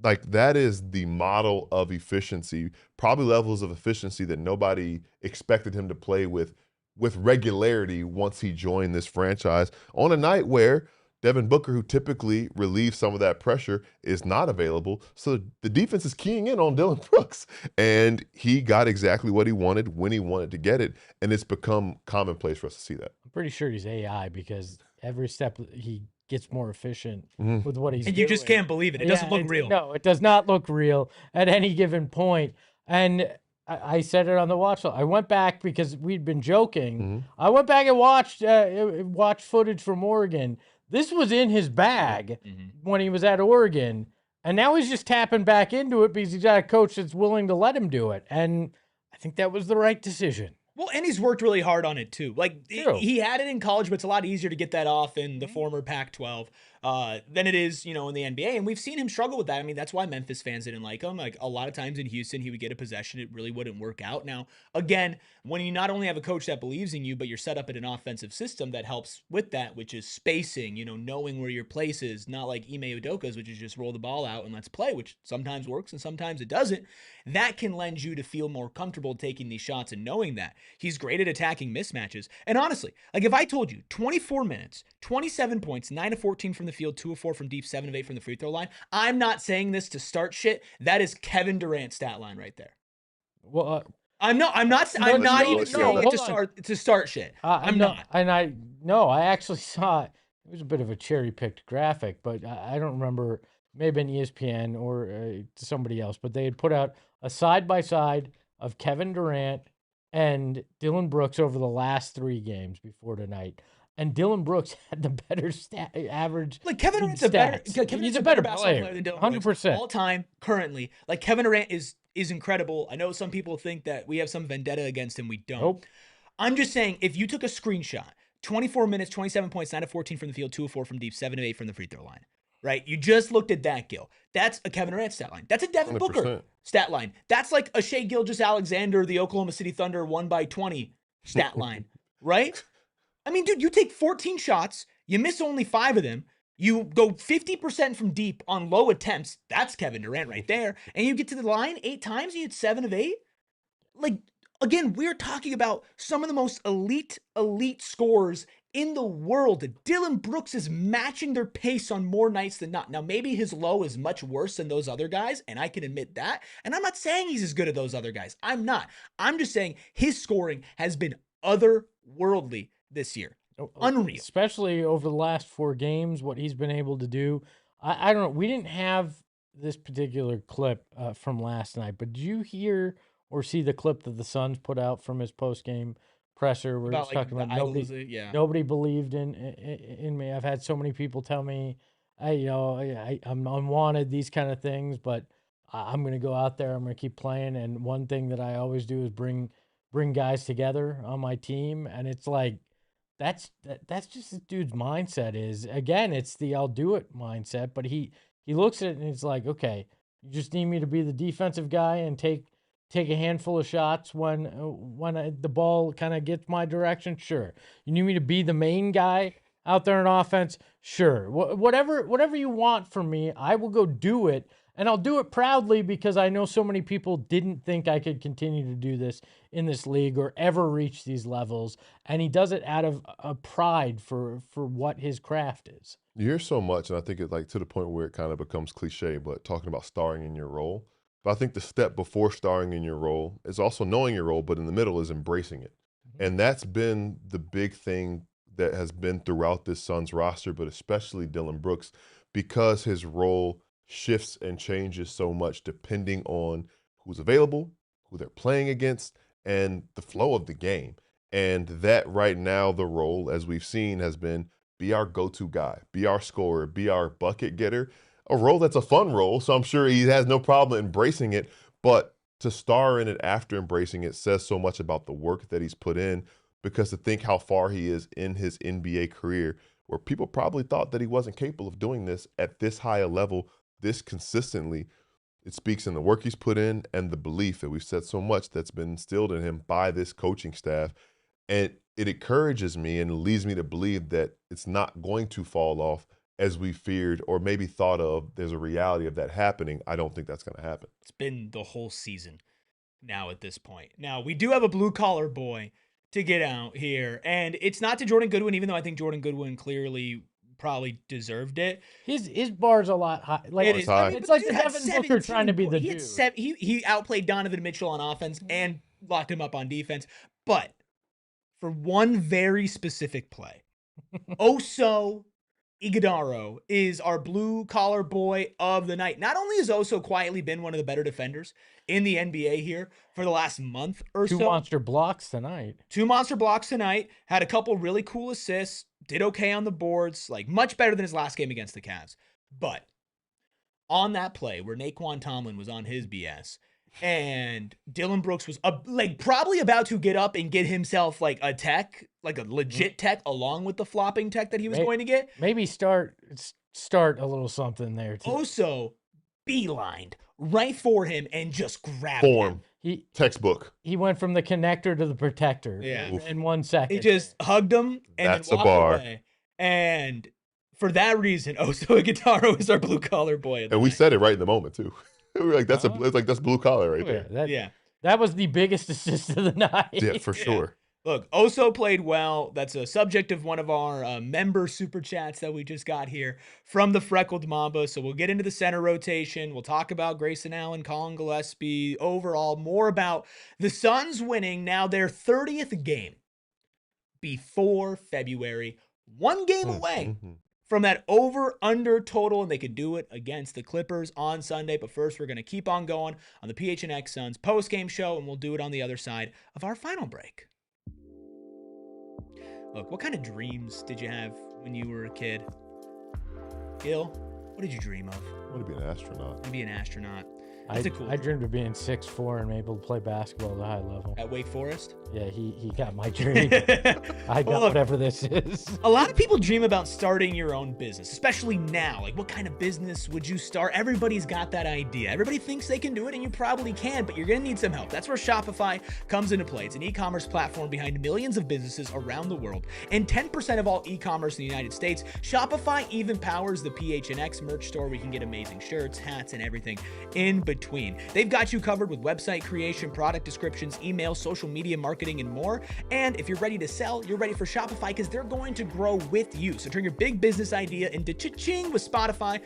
Like, that is the model of efficiency, probably levels of efficiency that nobody expected him to play with regularity once he joined this franchise on a night where Devin Booker, who typically relieves some of that pressure, is not available. So the defense is keying in on Dillon Brooks. And he got exactly what he wanted when he wanted to get it. And it's become commonplace for us to see that. I'm pretty sure he's AI because every step he gets more efficient Mhm. with what he's And doing. you just can't believe it. It doesn't look real. No, it does not look real at any given point. And I said it on the watch. I went back because we'd been joking. Mhm. I went back and watched footage from Oregon. This was in his bag when he was at Oregon, and now he's just tapping back into it because he's got a coach that's willing to let him do it. And I think that was the right decision. Well, and he's worked really hard on it too. Like, True. he had it in college, but it's a lot easier to get that off in the former Pac-12 than it is, in the NBA. And we've seen him struggle with that. I mean, that's why Memphis fans didn't like him. Like, a lot of times in Houston, he would get a possession. It really wouldn't work out. Now, again, when you not only have a coach that believes in you, but you're set up in an offensive system that helps with that, which is spacing, knowing where your place is, not like Ime Udoka's, which is just roll the ball out and let's play, which sometimes works and sometimes it doesn't. That can lend you to feel more comfortable taking these shots and knowing that. He's great at attacking mismatches. And honestly, like, if I told you 24 minutes, 27 points, 9 of 14 from the field, 2 of 4 from deep, 7 of 8 from the free throw line, I'm not saying this to start shit. That is Kevin Durant's stat line right there. Well, I'm not even saying it to start shit. I'm not. And I actually saw it. It was a bit of a cherry-picked graphic, but I don't remember. Maybe an ESPN or somebody else, but they had put out a side-by-side of Kevin Durant and Dillon Brooks over the last 3 games before tonight. And Dillon Brooks had the better average. Like, Kevin Durant's he's a better basketball player than Dillon Brooks 100% all time currently. Like, Kevin Durant is incredible. I know some people think that we have some vendetta against him. We don't. Nope. I'm just saying, if you took a screenshot, 24 minutes, 27 points, 9 of 14 from the field, 2 of 4 from deep, 7 of 8 from the free throw line. Right? You just looked at that, Gil. That's a Kevin Durant stat line. That's a Devin 100%. Booker stat line. That's like a Shai Gilgeous-Alexander, the Oklahoma City Thunder 1-by-20 stat line. Right? I mean, dude, you take 14 shots, you miss only 5 of them, you go 50% from deep on low attempts. That's Kevin Durant right there. And you get to the line 8 times and you hit 7 of 8. Like, again, we're talking about some of the most elite scorers in the world. Dillon Brooks is matching their pace on more nights than not. Now, maybe his low is much worse than those other guys, and I can admit that. And I'm not saying he's as good as those other guys. I'm not. I'm just saying his scoring has been otherworldly this year. Unreal. Especially over the last 4 games, what he's been able to do. I don't know. We didn't have this particular clip from last night, but did you hear or see the clip that the Suns put out from his post-game presser where he's talking about nobody believed in me. I've had so many people tell me, I'm unwanted, these kind of things, but I'm going to go out there. I'm going to keep playing. And one thing that I always do is bring guys together on my team. And it's like, that's just this dude's mindset is. Again, it's the I'll do it mindset, but he looks at it and he's like, okay, you just need me to be the defensive guy and take a handful of shots when the ball kind of gets my direction. Sure. You need me to be the main guy out there in offense. Sure. Whatever you want from me, I will go do it. And I'll do it proudly because I know so many people didn't think I could continue to do this in this league or ever reach these levels. And he does it out of a pride for what his craft is. You hear so much, and I think it's like to the point where it kind of becomes cliche, but talking about starring in your role. But I think the step before starring in your role is also knowing your role, but in the middle is embracing it. And that's been the big thing that has been throughout this Suns roster, but especially Dillon Brooks, because his role shifts and changes so much depending on who's available, who they're playing against, and the flow of the game. And that right now, the role, as we've seen, has been be our go-to guy, be our scorer, be our bucket getter. A role that's a fun role, so I'm sure he has no problem embracing it. But to star in it after embracing it says so much about the work that he's put in, because to think how far he is in his NBA career, where people probably thought that he wasn't capable of doing this at this high a level, this consistently, it speaks in the work he's put in and the belief that we've said so much that's been instilled in him by this coaching staff. And it encourages me and leads me to believe that it's not going to fall off as we feared or maybe thought of. There's a reality of that happening. I don't think that's going to happen. It's been the whole season now at this point. Now, we do have a blue-collar boy to get out here, and it's not to Jordan Goodwin, even though I think Jordan Goodwin clearly probably deserved it. His bar's a lot high. Like It is. I mean, it's like dude had Devin Booker trying to be the he dude. had he outplayed Donovan Mitchell on offense and locked him up on defense. But for one very specific play, Oso Ighodaro is our blue-collar boy of the night. Not only has Oso quietly been one of the better defenders in the NBA here for the last month or Two so. monster blocks tonight. 2 monster blocks tonight, had a couple really cool assists, did okay on the boards, like much better than his last game against the Cavs. But on that play where Naquan Tomlin was on his BS and Dillon Brooks was like probably about to get up and get himself like a tech, like a legit tech along with the flopping tech that he was going to get. Maybe start a little something there too. Oso beelined right for him and just grabbed Form. him. Textbook. He went from the connector to the protector in 1 second. He just hugged him and That's then a walked bar. away. And for that reason, Oso Ighodaro is our blue-collar boy. And we said it right in the moment too. We were like, that's that's blue collar right there. That was the biggest assist of the night. Yeah, for sure. Look, Oso played well. That's a subject of one of our member super chats that we just got here from the Freckled Mamba. So we'll get into the center rotation. We'll talk about Grayson Allen, Colin Gillespie, overall, more about the Suns winning now their 30th game before February. 1 game away from that over-under total, and they could do it against the Clippers on Sunday. But first, we're going to keep on going on the PHNX Suns post-game show, and we'll do it on the other side of our final break. Look, what kind of dreams did you have when you were a kid? Gil, what did you dream of? I want to be an astronaut. To be an astronaut. I dreamed of being 6'4" and able to play basketball at a high level. At Wake Forest? Yeah, he got my dream. I got whatever this is. A lot of people dream about starting your own business, especially now. Like, what kind of business would you start? Everybody's got that idea. Everybody thinks they can do it, and you probably can, but you're going to need some help. That's where Shopify comes into play. It's an e-commerce platform behind millions of businesses around the world, and 10% of all e-commerce in the United States. Shopify even powers the PHNX merch store where you can get amazing shirts, hats, and everything in between. They've got you covered with website creation, product descriptions, email, social media marketing, and more. And if you're ready to sell, you're ready for Shopify because they're going to grow with you. So turn your big business idea into cha-ching with Shopify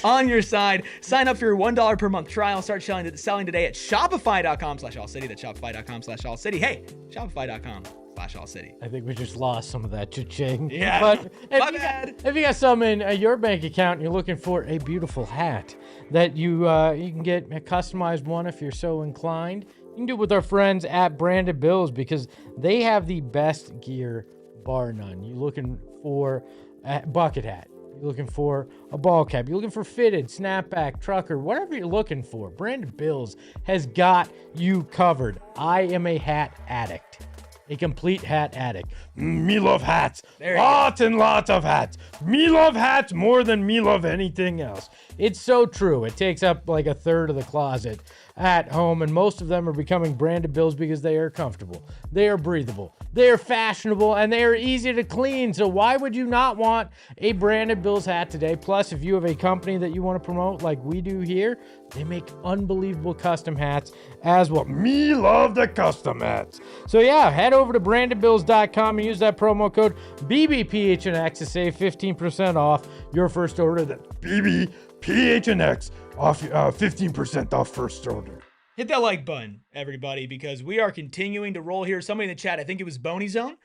on your side. Sign up for your $1 per month trial. Start selling today at shopify.com/allcity. That's shopify.com/allcity. Hey, shopify.com/allcity. I think we just lost some of that cha-ching. Yeah, but my bad. If you got some in your bank account and you're looking for a beautiful hat that you can get a customized one if you're so inclined, you can do it with our friends at Branded Bills because they have the best gear bar none. You're looking for a bucket hat. You're looking for a ball cap. You're looking for fitted, snapback, trucker, whatever you're looking for. Branded Bills has got you covered. I am a hat addict. A complete hat addict. Me love hats. Lots and lots of hats. Me love hats more than me love anything else. It's so true. It takes up like a third of the closet at home, and most of them are becoming Branded Bills because they are comfortable. They are breathable. They are fashionable, and they are easy to clean. So why would you not want a Branded Bills hat today? Plus, if you have a company that you want to promote like we do here, they make unbelievable custom hats as well. Me love the custom hats. So yeah, head over to brandedbills.com and use that promo code BBPHNX to save 15% off your first order. That's BBPHNX off 15% off first order. Hit that like button, everybody, because we are continuing to roll here. Somebody in the chat, I think it was Boney Zone,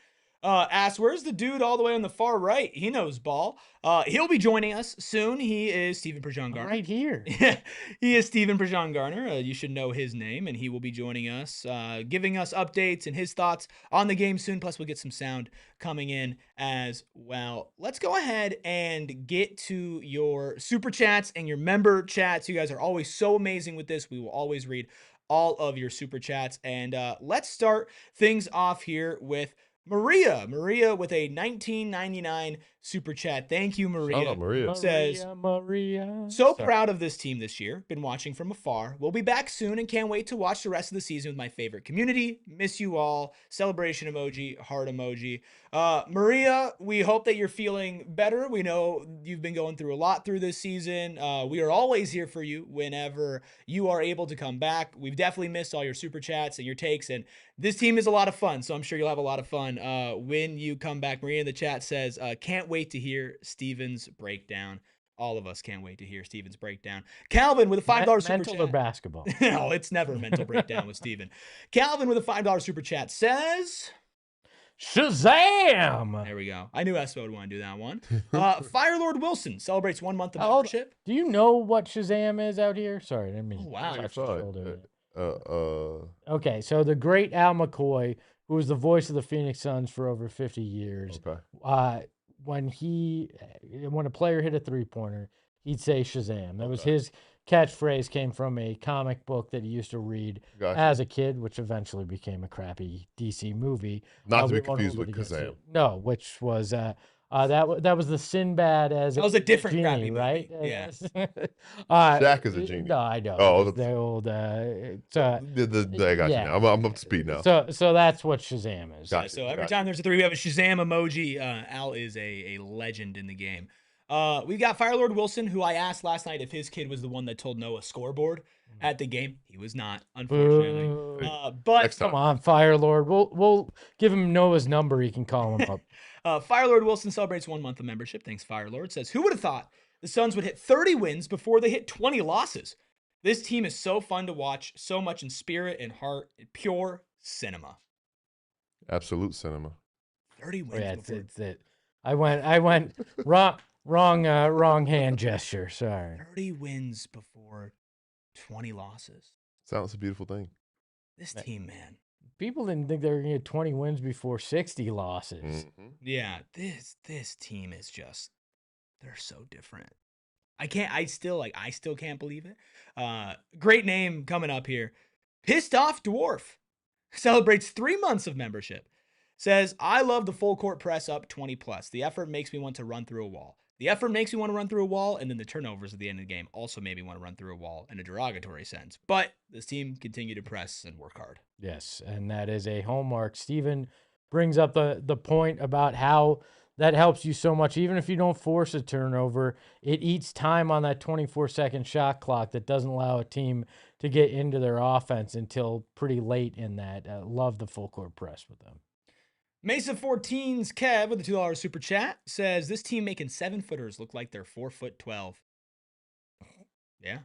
Asks, where's the dude all the way on the far right? He knows ball. He'll be joining us soon. He is Stephen Prejean Garner. Right here. He is Stephen Prejean Garner. You should know his name, and he will be joining us, giving us updates and his thoughts on the game soon. Plus, we'll get some sound coming in as well. Let's go ahead and get to your super chats and your member chats. You guys are always so amazing with this. We will always read all of your super chats. And let's start things off here with Maria with a 1999 super chat. Thank you, Maria. Shout out Maria. Says, Maria. so proud of this team this year. Been watching from afar. We'll be back soon and can't wait to watch the rest of the season with my favorite community. Miss you all. Celebration emoji, heart emoji. Maria, we hope that you're feeling better. We know you've been going through a lot through this season. We are always here for you whenever you are able to come back. We've definitely missed all your super chats and your takes, and this team is a lot of fun, so I'm sure you'll have a lot of fun when you come back. Maria in the chat says, can't wait to hear Steven's breakdown. All of us can't wait to hear Steven's breakdown. Calvin with a $5 super mental chat. or basketball? No, it's never a mental breakdown with Steven. Calvin with a $5 super chat says, Shazam! there we go. I knew Espo would want to do that one. Firelord Wilson celebrates 1 month of How old- membership. Do you know what Shazam is out here? Sorry, I didn't mean. Oh, wow. to I touch saw the it. shoulder. Okay, so the great Al McCoy, who was the voice of the Phoenix Suns for over 50 years, Okay. when a player hit a 3-pointer, he'd say Shazam. That was Okay. his catchphrase. Came from a comic book that he used to read Gotcha. as a kid, which eventually became a crappy DC movie. Not to we be won't confused hold with it against Kazam. you. No, which was that was the Sinbad as That was a different genie, crappy movie. right? Yeah. Shaq is a genie. No, I know. Oh, It's the old. I got yeah. you now. I'm up to speed now. So that's what Shazam is. Gotcha. So every time there's a 3, we have a Shazam emoji. Al is a legend in the game. We got Firelord Wilson, who I asked last night if his kid was the one that told Noah scoreboard at the game. He was not, unfortunately. Boo. But Next time. Come on, Firelord. We'll give him Noah's number. He can call him up. Firelord Wilson celebrates 1 month of membership. Thanks, Firelord. Says, who would have thought the Suns would hit 30 wins before they hit 20 losses? This team is so fun to watch, so much in spirit and heart, pure cinema. Absolute cinema. 30 wins Yeah, before. it's it. I went wrong hand gesture. Sorry. 30 wins before 20 losses. Sounds a beautiful thing. This team, man. People didn't think they were gonna get 20 wins before 60 losses. Mhm. Yeah, this team is just, they're so different. I still can't believe it. Great name coming up here. Pissed Off Dwarf celebrates 3 months of membership. Says, I love the full court press up 20 plus. The effort makes me want to run through a wall. The effort makes me want to run through a wall, and then the turnovers at the end of the game also made me want to run through a wall in a derogatory sense. But this team continued to press and work hard. Yes, and that is a hallmark. Steven brings up the point about how that helps you so much. Even if you don't force a turnover, it eats time on that 24-second shot clock that doesn't allow a team to get into their offense until pretty late in that. Love the full court press with them. Mesa 14's Kev with a $2 super chat says, this team making 7-footers look like they're 4'12". Yeah.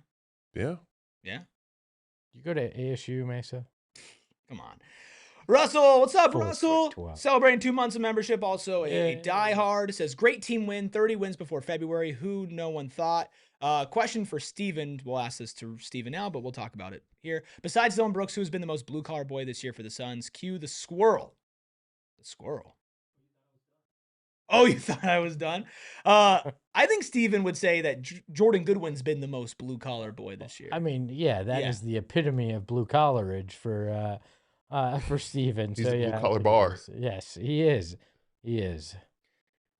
Yeah. Yeah. You go to ASU, Mesa? Come on. Russell, what's up, 4'12". Russell? Celebrating 2 months of membership. Also a Yeah. diehard. Says, great team win. 30 wins before February. Who no one thought. Question for Steven. We'll ask this to Steven now, but we'll talk about it here. Besides Dillon Brooks, who's been the most blue-collar boy this year for the Suns? Cue the squirrel. The squirrel. Oh, you thought I was done? I think Steven would say that Jordan Goodwin's been the most blue-collar boy this year. I mean, yeah, that is the epitome of blue collarage for Steven. He's so a yeah, blue-collar bar. Yes, he is. He is.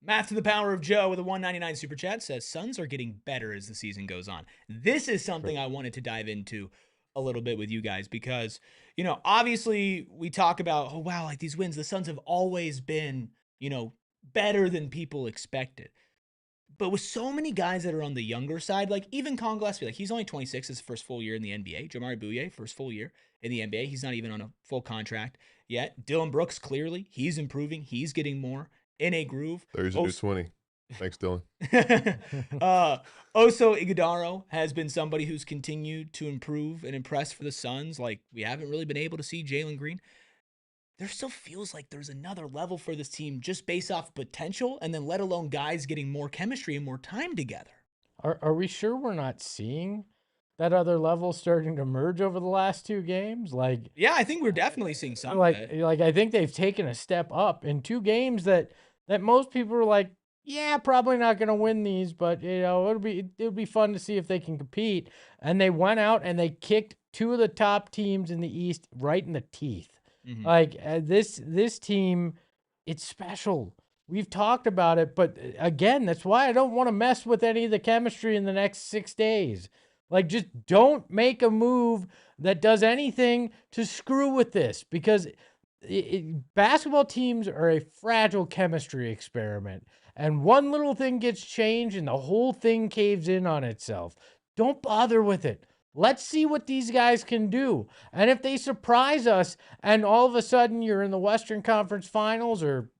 Math to the power of Joe with a $1.99 super chat says, Suns are getting better as the season goes on. This is something I wanted to dive into a little bit with you guys because, you know, obviously we talk about, oh, wow, like these wins, the Suns have always been, you know, better than people expected. But with so many guys that are on the younger side, like even Con Gillespie, like he's only 26, his first full year in the NBA. Jamari Bouye, first full year in the NBA. He's not even on a full contract yet. Dillon Brooks, clearly, he's improving. He's getting more in a groove. There's a new 20. Thanks, Dylan. Also, Ighodaro has been somebody who's continued to improve and impress for the Suns. Like, we haven't really been able to see Jalen Green. there still feels like there's another level for this team just based off potential, and then let alone guys getting more chemistry and more time together. Are we sure we're not seeing that other level starting to emerge over the last 2 games? Yeah, I think we're definitely seeing some of it. I think they've taken a step up in 2 games that most people are like, yeah, probably not going to win these, but it'll be fun to see if they can compete. And they went out and they kicked 2 of the top teams in the East right in the teeth. This team, it's special. We've talked about it, but again, that's why I don't want to mess with any of the chemistry in the next 6 days. Just don't make a move that does anything to screw with this, because basketball teams are a fragile chemistry experiment, and one little thing gets changed and the whole thing caves in on itself. Don't bother with it. Let's see what these guys can do. And if they surprise us and all of a sudden you're in the Western Conference Finals, or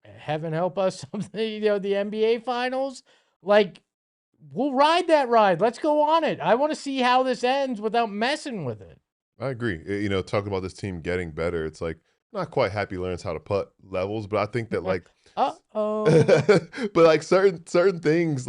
heaven help us, something, the NBA Finals, we'll ride that ride. Let's go on it. I want to see how this ends without messing with it. I agree. Talking about this team getting better, it's like not quite happy learns how to putt levels, but I think that but certain things,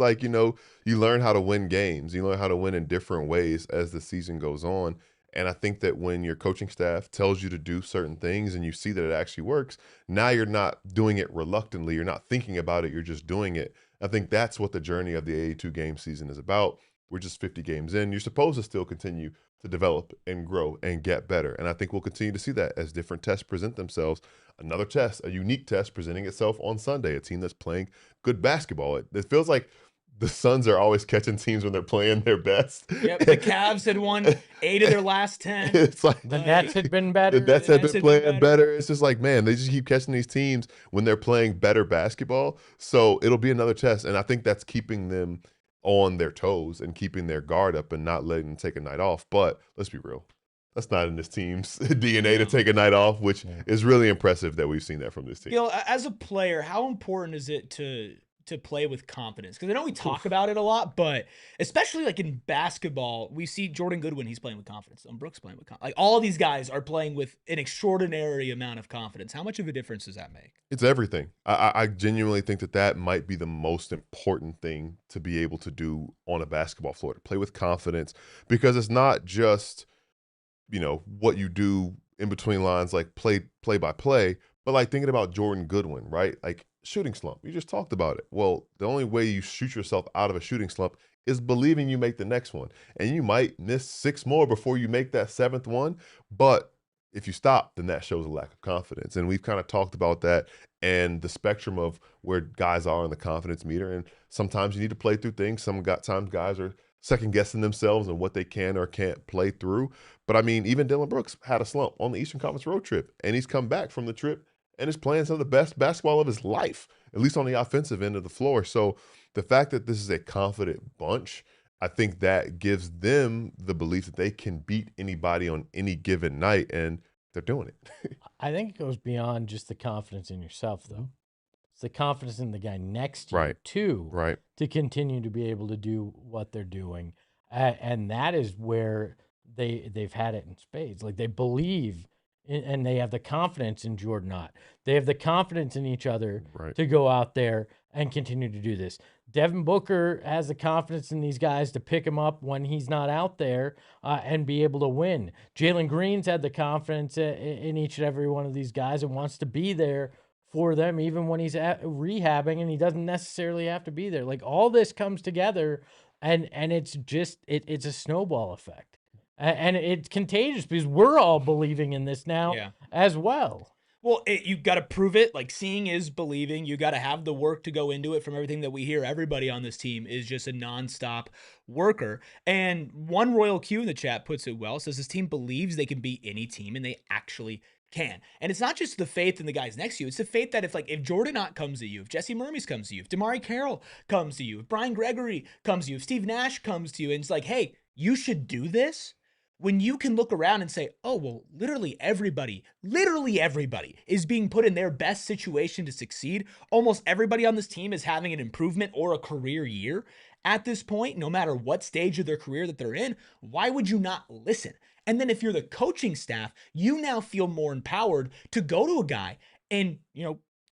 you learn how to win games. You learn how to win in different ways as the season goes on. And I think that when your coaching staff tells you to do certain things and you see that it actually works, now you're not doing it reluctantly. You're not thinking about it. You're just doing it. I think that's what the journey of the 82 game season is about. We're just 50 games in. You're supposed to still continue to develop and grow and get better. And I think we'll continue to see that as different tests present themselves. Another test, a unique test presenting itself on Sunday, a team that's playing good basketball. It feels like the Suns are always catching teams when they're playing their best. Yep, the Cavs had won 8 of their last 10. It's like the Nets had been better. The Nets had been playing better. It's just like, man, they just keep catching these teams when they're playing better basketball. So it'll be another test. And I think that's keeping them on their toes and keeping their guard up and not letting them take a night off. But let's be real. That's not in this team's DNA to take a night off, which is really impressive that we've seen that from this team. As a player, how important is it to play with confidence? Because I know we talk about it a lot, but especially in basketball, we see Jordan Goodwin, he's playing with confidence. Brooks playing with confidence. All these guys are playing with an extraordinary amount of confidence. How much of a difference does that make? It's everything. I genuinely think that might be the most important thing to be able to do on a basketball floor, to play with confidence, because it's not just, what you do in between lines, play by play, but thinking about Jordan Goodwin, right? Shooting slump. You just talked about it. Well, the only way you shoot yourself out of a shooting slump is believing you make the next one. And you might miss 6 more before you make that 7th one. But if you stop, then that shows a lack of confidence. And we've kind of talked about that and the spectrum of where guys are on the confidence meter. And sometimes you need to play through things. Sometimes guys are second guessing themselves and what they can or can't play through. But I mean, even Dillon Brooks had a slump on the Eastern Conference road trip, and he's come back from the trip and is playing some of the best basketball of his life, at least on the offensive end of the floor. So the fact that this is a confident bunch, I think that gives them the belief that they can beat anybody on any given night, and they're doing it. I think it goes beyond just the confidence in yourself, though. It's the confidence in the guy next to you, too, right, to continue to be able to do what they're doing. And that is where they've had it in spades. They believe and they have the confidence in Jordan Ott. They have the confidence in each other to go out there and continue to do this. Devin Booker has the confidence in these guys to pick him up when he's not out there and be able to win. Jalen Green's had the confidence in each and every one of these guys and wants to be there for them even when he's rehabbing and he doesn't necessarily have to be there. All this comes together and it's just it's a snowball effect. And it's contagious because we're all believing in this now as well. Well, you've got to prove it. Seeing is believing. You got to have the work to go into it. From everything that we hear, everybody on this team is just a nonstop worker. And one Royal Q in the chat puts it well, says this team believes they can beat any team, and they actually can. And it's not just the faith in the guys next to you. It's the faith that if Jordan Ott comes to you, if Jesse Mermis comes to you, if Damari Carroll comes to you, if Brian Gregory comes to you, if Steve Nash comes to you, and it's hey, you should do this. When you can look around and say, oh, well, literally everybody is being put in their best situation to succeed. Almost everybody on this team is having an improvement or a career year at this point, no matter what stage of their career that they're in. Why would you not listen? And then if you're the coaching staff, you now feel more empowered to go to a guy and,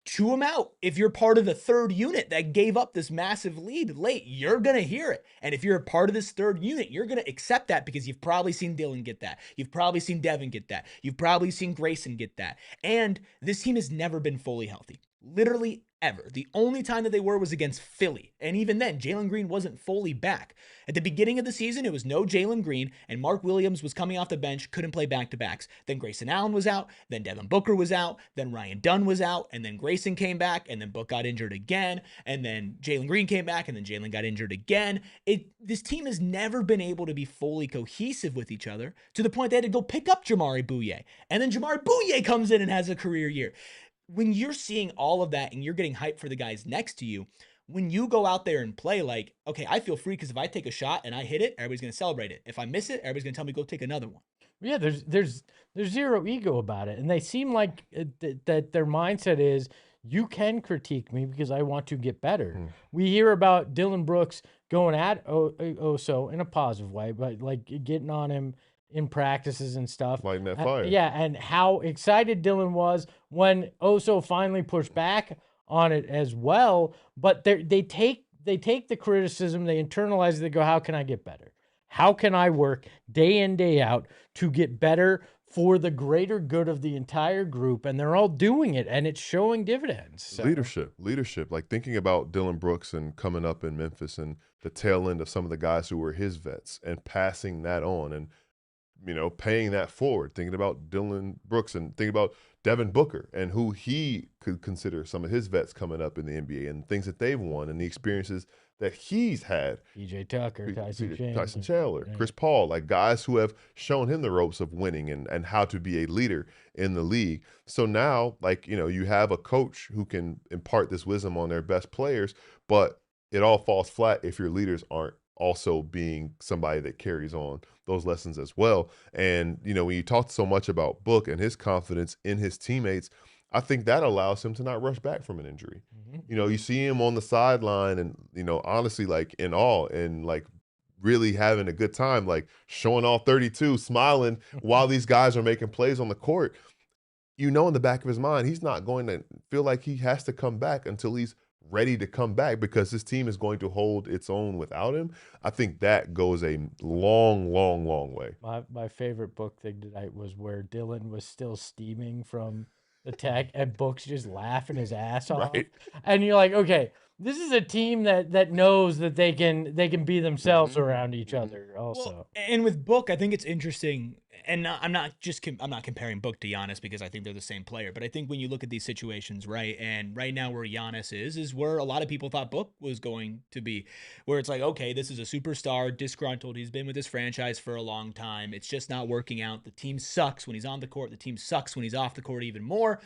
chew him out. If you're part of the third unit that gave up this massive lead late, you're going to hear it. And if you're a part of this third unit, you're going to accept that because you've probably seen Dillon get that. You've probably seen Devin get that. You've probably seen Grayson get that. And this team has never been fully healthy. Literally ever. The only time that they were was against Philly. And even then, Jalen Green wasn't fully back. At the beginning of the season, it was no Jalen Green, and Mark Williams was coming off the bench, couldn't play back-to-backs. Then Grayson Allen was out, then Devin Booker was out, then Ryan Dunn was out, and then Grayson came back, and then Book got injured again, and then Jalen Green came back, and then Jalen got injured again. This team has never been able to be fully cohesive with each other to the point they had to go pick up Jamari Bouye. And then Jamari Bouye comes in and has a career year. When you're seeing all of that and you're getting hyped for the guys next to you, when you go out there and play like, okay, I feel free because if I take a shot and I hit it, everybody's going to celebrate it. If I miss it, everybody's going to tell me go take another one. Yeah, there's zero ego about it. And they seem like that their mindset is, you can critique me because I want to get better. We hear about Dillon Brooks going at Oso in a positive way, but like getting on him in practices and stuff. Lighting that fire. Yeah, and how excited Dillon was when Oso finally pushed back on it as well. But they take the criticism, they internalize it, they go, how can I get better? How can I work day in, day out to get better for the greater good of the entire group? And they're all doing it, and it's showing dividends. So. Leadership. Like thinking about Dillon Brooks and coming up in Memphis and the tail end of some of the guys who were his vets and passing that on and paying that forward, thinking about Dillon Brooks and thinking about Devin Booker and who he could consider some of his vets coming up in the NBA and things that they've won and the experiences that he's had. PJ Tucker, Tyson Chandler, right. Chris Paul, like guys who have shown him the ropes of winning and how to be a leader in the league. So now, you have a coach who can impart this wisdom on their best players, but it all falls flat if your leaders aren't also being somebody that carries on those lessons as well. And, when you talk so much about Book and his confidence in his teammates, I think that allows him to not rush back from an injury. You see him on the sideline and, honestly, like in awe and like really having a good time, like showing all 32, smiling while these guys are making plays on the court. In the back of his mind, he's not going to feel like he has to come back until he's ready to come back because his team is going to hold its own without him. I think that goes a long, long, long way. My favorite Book thing tonight was where Dillon was still steaming from the tech and Book's just laughing his ass off. Right. And you're like, okay, this is a team that knows that they can be themselves around each other also. Well, and with Book, I think it's interesting, and I'm not comparing Book to Giannis because I think they're the same player, but I think when you look at these situations, right, and right now where Giannis is where a lot of people thought Book was going to be, where it's like, okay, this is a superstar, disgruntled, he's been with this franchise for a long time, it's just not working out, the team sucks when he's on the court, the team sucks when he's off the court even more.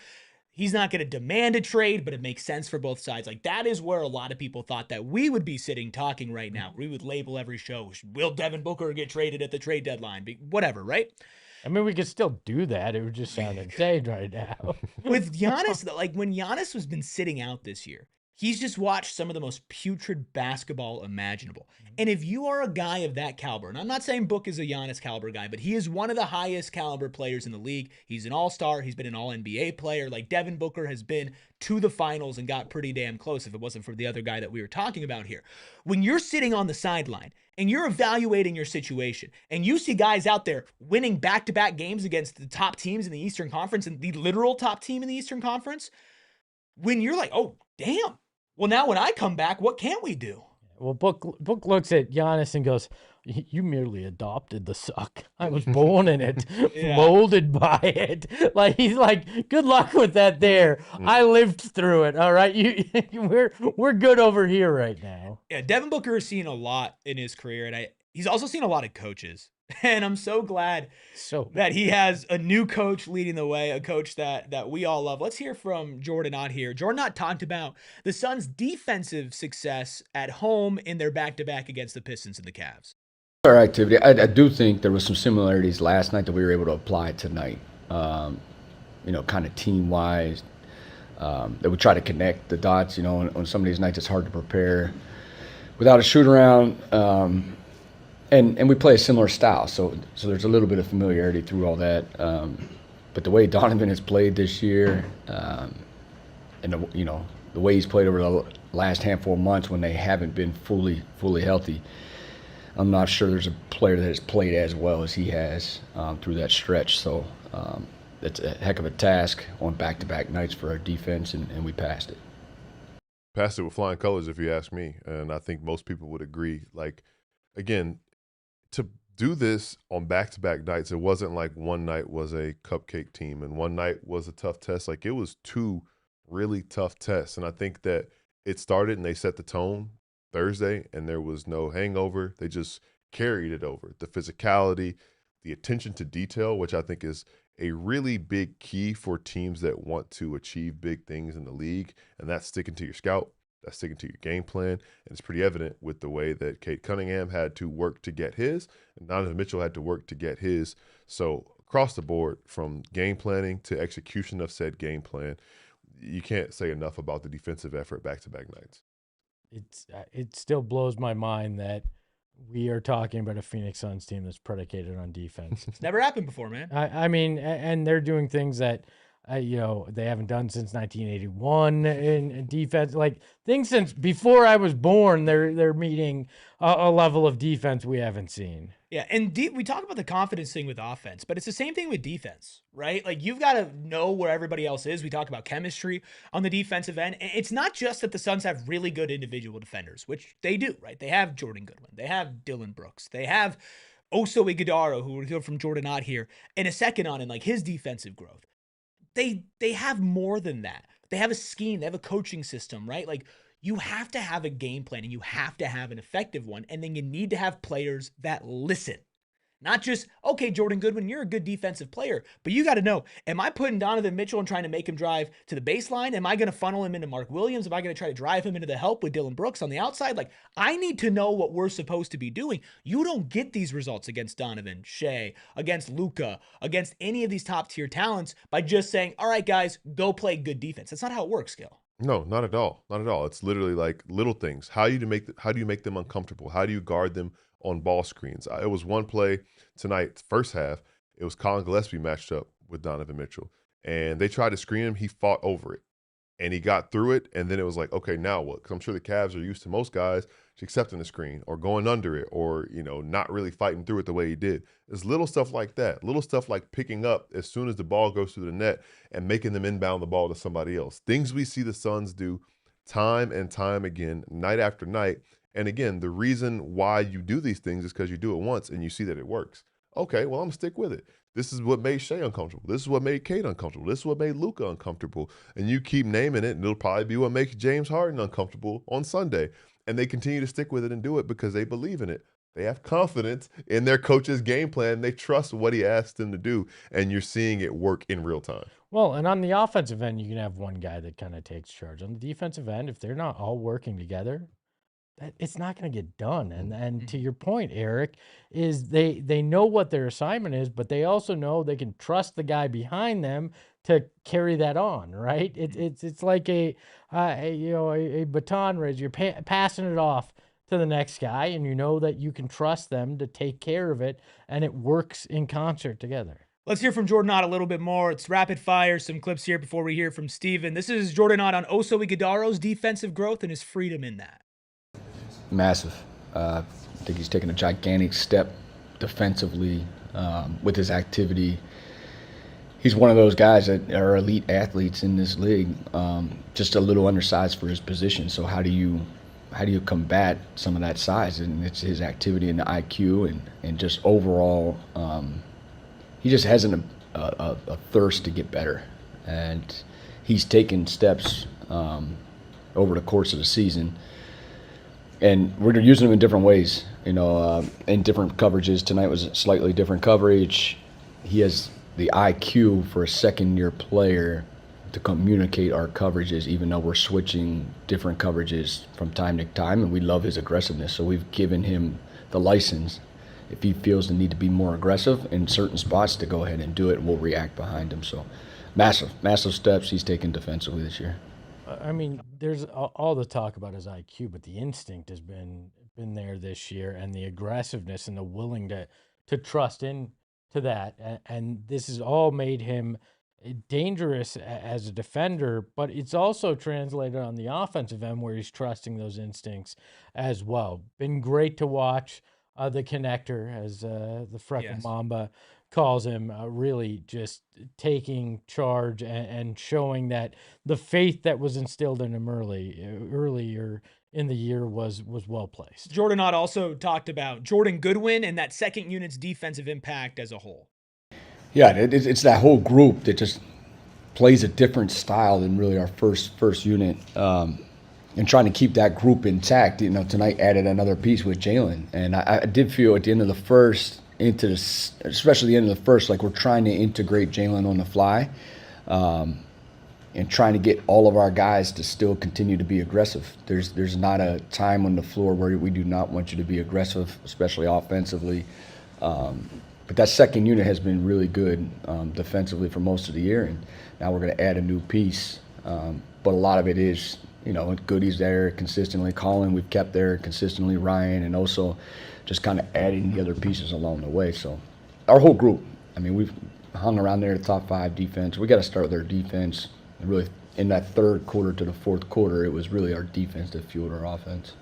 He's not going to demand a trade, but it makes sense for both sides. Like, that is where a lot of people thought that we would be sitting talking right now. We would label every show, will Devin Booker get traded at the trade deadline? Whatever, right? I mean, we could still do that. It would just sound insane right now. With Giannis, like when Giannis has been sitting out this year, he's just watched some of the most putrid basketball imaginable. And if you are a guy of that caliber, and I'm not saying Book is a Giannis caliber guy, but he is one of the highest caliber players in the league. He's an all-star. He's been an all-NBA player. Like Devin Booker has been to the finals and got pretty damn close if it wasn't for the other guy that we were talking about here. When you're sitting on the sideline and you're evaluating your situation and you see guys out there winning back-to-back games against the top teams in the Eastern Conference and the literal top team in the Eastern Conference, when you're like, oh, damn. Well, now when I come back, what can't we do? Well, Book looks at Giannis and goes, you merely adopted the suck. I was born in it, molded by it. Like, he's like, good luck with that there. I lived through it, all right? We're good over here right now. Yeah, Devin Booker has seen a lot in his career, and he's also seen a lot of coaches. And I'm so glad that he has a new coach leading the way, a coach that we all love. Let's hear from Jordan Ott here. Jordan Ott talked about the Suns' defensive success at home in their back-to-back against the Pistons and the Cavs. Our activity, I do think there was some similarities last night that we were able to apply tonight, kind of team-wise, that we try to connect the dots. On some of these nights it's hard to prepare without a shoot-around. And we play a similar style, so there's a little bit of familiarity through all that. But the way Donovan has played this year, and the way he's played over the last handful of months when they haven't been fully healthy, I'm not sure there's a player that has played as well as he has through that stretch. So it's a heck of a task on back-to-back nights for our defense, and we passed it. Passed it with flying colors, if you ask me, and I think most people would agree. Like, again, to do this on back-to-back nights, it wasn't like one night was a cupcake team and one night was a tough test. Like, it was two really tough tests, and I think that it started and they set the tone Thursday, and there was no hangover. They just carried it over. The physicality, the attention to detail, which I think is a really big key for teams that want to achieve big things in the league, and that's sticking to your scout. That's sticking to your game plan, and it's pretty evident with the way that Cade Cunningham had to work to get his, and Donovan Mitchell had to work to get his. So across the board, from game planning to execution of said game plan, you can't say enough about the defensive effort back-to-back nights. It still blows my mind that we are talking about a Phoenix Suns team that's predicated on defense. It's never happened before, man. I mean, and they're doing things that they haven't done since 1981 in defense. Like, things since before I was born, they're meeting a level of defense we haven't seen. Yeah, and we talk about the confidence thing with offense, but it's the same thing with defense, right? Like, you've got to know where everybody else is. We talk about chemistry on the defensive end. It's not just that the Suns have really good individual defenders, which they do, right? They have Jordan Goodwin. They have Dillon Brooks. They have also Ighodaro, who we'll hear from Jordan Ott here in a second on, and like his defensive growth. They have more than that. They have a scheme. They have a coaching system, right? Like, you have to have a game plan, and you have to have an effective one. And then you need to have players that listen. Not just, okay, Jordan Goodwin, you're a good defensive player, but you got to know, am I putting Donovan Mitchell and trying to make him drive to the baseline? Am I going to funnel him into Mark Williams? Am I going to try to drive him into the help with Dillon Brooks on the outside? Like, I need to know what we're supposed to be doing. You don't get these results against Donovan, Shea, against Luka, against any of these top tier talents by just saying, all right, guys, go play good defense. That's not how it works, Gil. No, not at all. Not at all. It's literally like little things. How do you make them uncomfortable? How do you guard them on ball screens? It was one play tonight, first half. It was Colin Gillespie matched up with Donovan Mitchell, and they tried to screen him. He fought over it, and he got through it. And then it was like, okay, now what? Because I'm sure the Cavs are used to most guys accepting the screen or going under it, or not really fighting through it the way he did. There's little stuff like that. Little stuff like picking up as soon as the ball goes through the net and making them inbound the ball to somebody else. Things we see the Suns do time and time again, night after night. And again, the reason why you do these things is because you do it once and you see that it works. Okay, well, I'm going to stick with it. This is what made Shea uncomfortable. This is what made Cade uncomfortable. This is what made Luka uncomfortable. And you keep naming it, and it'll probably be what makes James Harden uncomfortable on Sunday. And they continue to stick with it and do it because they believe in it. They have confidence in their coach's game plan. They trust what he asked them to do, and you're seeing it work in real time. Well, and on the offensive end, you can have one guy that kind of takes charge. On the defensive end, if they're not all working together, it's not going to get done. And to your point, Eric, is they know what their assignment is, but they also know they can trust the guy behind them to carry that on, right? It's like a baton raise. You're passing it off to the next guy, and you know that you can trust them to take care of it, and it works in concert together. Let's hear from Jordan Ott a little bit more. It's rapid fire, some clips here before we hear from Steven. This is Jordan Ott on Oso Ighodaro's defensive growth and his freedom in that. Massive. I think he's taken a gigantic step defensively with his activity. He's one of those guys that are elite athletes in this league, just a little undersized for his position. So how do you combat some of that size? And it's his activity and the IQ and just overall, he just has a thirst to get better. And he's taken steps over the course of the season. And we're using him in different ways, in different coverages. Tonight was a slightly different coverage. He has the IQ for a second-year player to communicate our coverages, even though we're switching different coverages from time to time, and we love his aggressiveness. So we've given him the license, if he feels the need to be more aggressive in certain spots, to go ahead and do it, and we'll react behind him. So massive steps he's taken defensively this year. I mean, there's all the talk about his IQ, but the instinct has been been there this year, and the aggressiveness and the willing to trust in to that. And this has all made him dangerous as a defender, but it's also translated on the offensive end where he's trusting those instincts as well. Been great to watch. The connector, as the Freckle Mamba calls him, really just taking charge and showing that the faith that was instilled in him earlier in the year was well placed. Jordan Ott also talked about Jordan Goodwin and that second unit's defensive impact as a whole. Yeah, it's that whole group that just plays a different style than really our first unit. And trying to keep that group intact, tonight added another piece with Jalen. And I did feel at the end of the first, especially the end of the first, like we're trying to integrate Jalen on the fly, and trying to get all of our guys to still continue to be aggressive. There's not a time on the floor where we do not want you to be aggressive, especially offensively. But that second unit has been really good defensively for most of the year, and now we're going to add a new piece. But a lot of it is, Goody's there consistently. Colin, we've kept there consistently. Ryan, and also just kind of adding the other pieces along the way. So our whole group, we've hung around there, the top 5 defense. We got to start with our defense. And really, in that third quarter to the fourth quarter, it was really our defense that fueled our offense.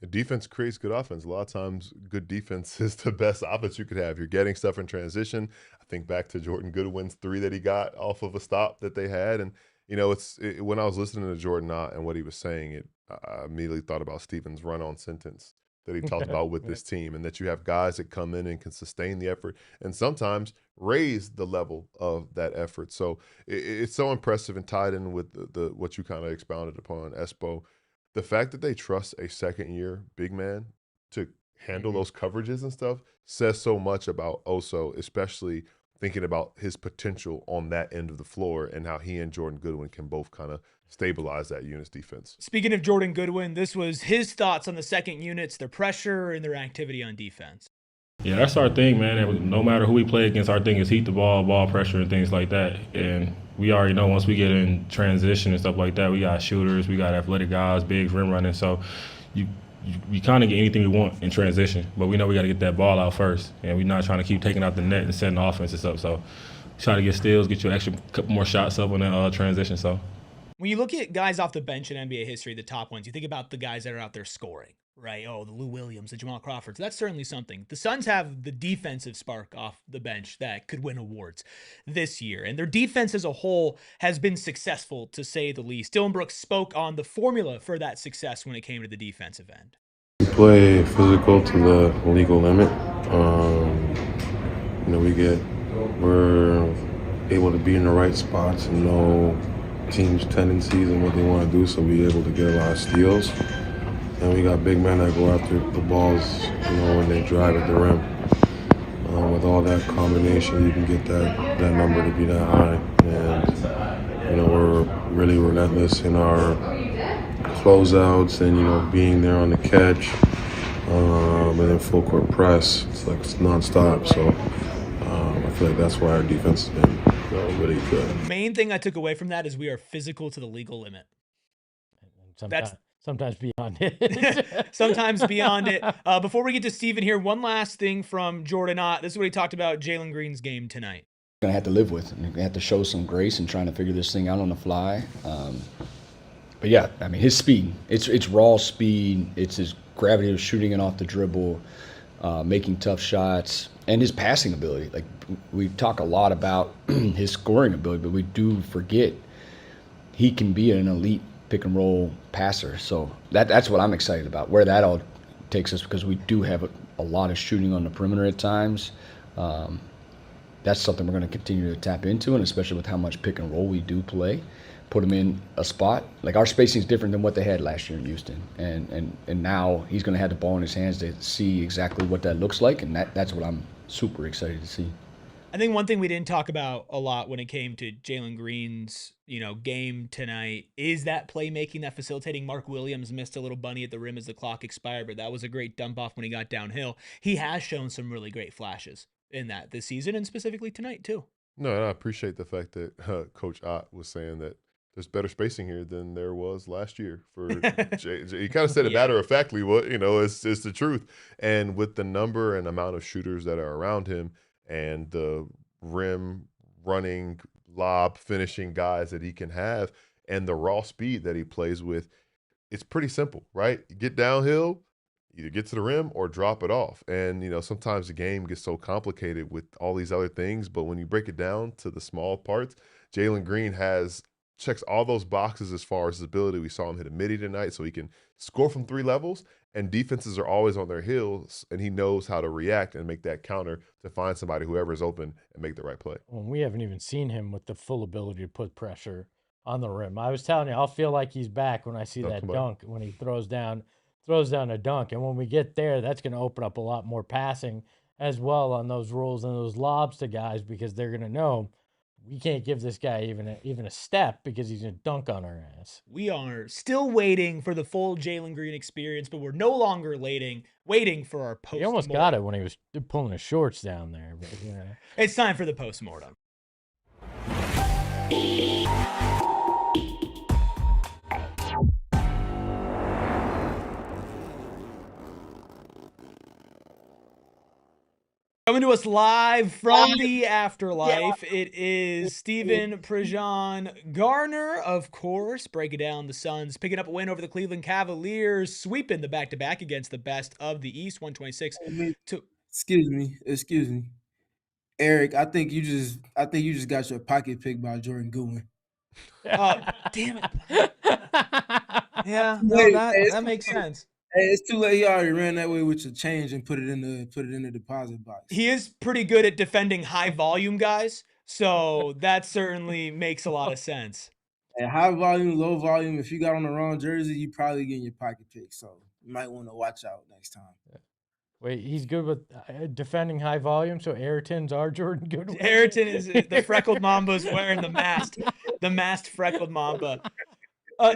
The defense creates good offense. A lot of times, good defense is the best offense you could have. You're getting stuff in transition. I think back to Jordan Goodwin's 3 that he got off of a stop that they had. And, when I was listening to Jordan Ott and what he was saying, I immediately thought about Steven's run-on sentence that he talked about with this team, and that you have guys that come in and can sustain the effort and sometimes raise the level of that effort. So it's so impressive, and tied in with the what you kind of expounded upon, Espo. The fact that they trust a second-year big man to handle those coverages and stuff says so much about Oso, especially thinking about his potential on that end of the floor and how he and Jordan Goodwin can both kind of stabilize that unit's defense. Speaking of Jordan Goodwin, this was his thoughts on the second units, their pressure, and their activity on defense. Yeah, that's our thing, man. No matter who we play against, our thing is heat the ball pressure, and things like that. And we already know once we get in transition and stuff like that, we got shooters, we got athletic guys, big rim running. So you kind of get anything we want in transition, but we know we got to get that ball out first, and we're not trying to keep taking out the net and setting the offenses up. So try to get steals, get you an extra couple more shots up on that transition. So when you look at guys off the bench in NBA history, the top ones, you think about the guys that are out there scoring, right? Oh, the Lou Williams, the Jamal Crawfords. That's certainly something. The Suns have the defensive spark off the bench that could win awards this year, and their defense as a whole has been successful, to say the least. Dillon Brooks spoke on the formula for that success when it came to the defensive end. We play physical to the legal limit. We're able to be in the right spots and know teams' tendencies and what they want to do, so we're able to get a lot of steals. And we got big men that go after the balls, when they drive at the rim. With all that combination, you can get that number to be that high. And, we're really relentless in our closeouts and, being there on the catch. And then full court press. It's nonstop. So I feel like that's why our defense has been really good. The main thing I took away from that is we are physical to the legal limit. Sometimes beyond it. Sometimes beyond it. Before we get to Steven here, one last thing from Jordan Ott. This is what he talked about Jalen Green's game tonight. Going to have to live with. You're going to have to show some grace in trying to figure this thing out on the fly. But yeah, his speed. It's raw speed. It's his gravity of shooting it off the dribble, making tough shots, and his passing ability. Like, we talk a lot about his scoring ability, but we do forget he can be an elite pick and roll passer. So that's what I'm excited about, where that all takes us, because we do have a lot of shooting on the perimeter at times. That's something we're going to continue to tap into, and especially with how much pick and roll we do play, put him in a spot. Like, our spacing is different than what they had last year in Houston, and now he's going to have the ball in his hands to see exactly what that looks like, and that's what I'm super excited to see. I think one thing we didn't talk about a lot when it came to Jalen Green's, game tonight is that playmaking, that facilitating. Mark Williams missed a little bunny at the rim as the clock expired, but that was a great dump off when he got downhill. He has shown some really great flashes in that this season, and specifically tonight too. No, and I appreciate the fact that Coach Ott was saying that there's better spacing here than there was last year for he kind of said it matter-of-factly, it's the truth. And with the number and amount of shooters that are around him and the rim running, lob finishing guys that he can have and the raw speed that he plays with, it's pretty simple, right? You get downhill, either get to the rim or drop it off. And, sometimes the game gets so complicated with all these other things, but when you break it down to the small parts, Jalen Green checks all those boxes as far as his ability. We saw him hit a midi tonight, so he can score from 3 levels, and defenses are always on their heels, and he knows how to react and make that counter to find somebody, whoever's open, and make the right play. Well, we haven't even seen him with the full ability to put pressure on the rim. I was telling you, I'll feel like he's back when I see that dunk, when he throws down a dunk. And when we get there, that's going to open up a lot more passing as well on those rolls and those lobs to guys, because they're going to know we can't give this guy even a step because he's going to dunk on our ass. We are still waiting for the full Jalen Green experience, but we're no longer waiting for our post. He almost got it when he was pulling his shorts down there. But, It's time for the post-mortem. Coming to us live from the afterlife, it is Stephen Prejean Garner, of course, breaking down the Suns, picking up a win over the Cleveland Cavaliers, sweeping the back-to-back against the best of the East, 126 to. Excuse me, Eric. I think you just got your pocket picked by Jordan Goodwin. Damn it! Yeah, no, that makes sense. Hey, it's too late. He already ran that way with your change and put it in the deposit box. He is pretty good at defending high volume guys, so that certainly makes a lot of sense. At high volume, low volume, if you got on the wrong jersey, you probably getting your pocket picked. So you might want to watch out next time. Wait, he's good with defending high volume, so Ayrton's our Jordan Goodwin? Ayrton is the freckled Mamba's wearing the masked freckled Mamba.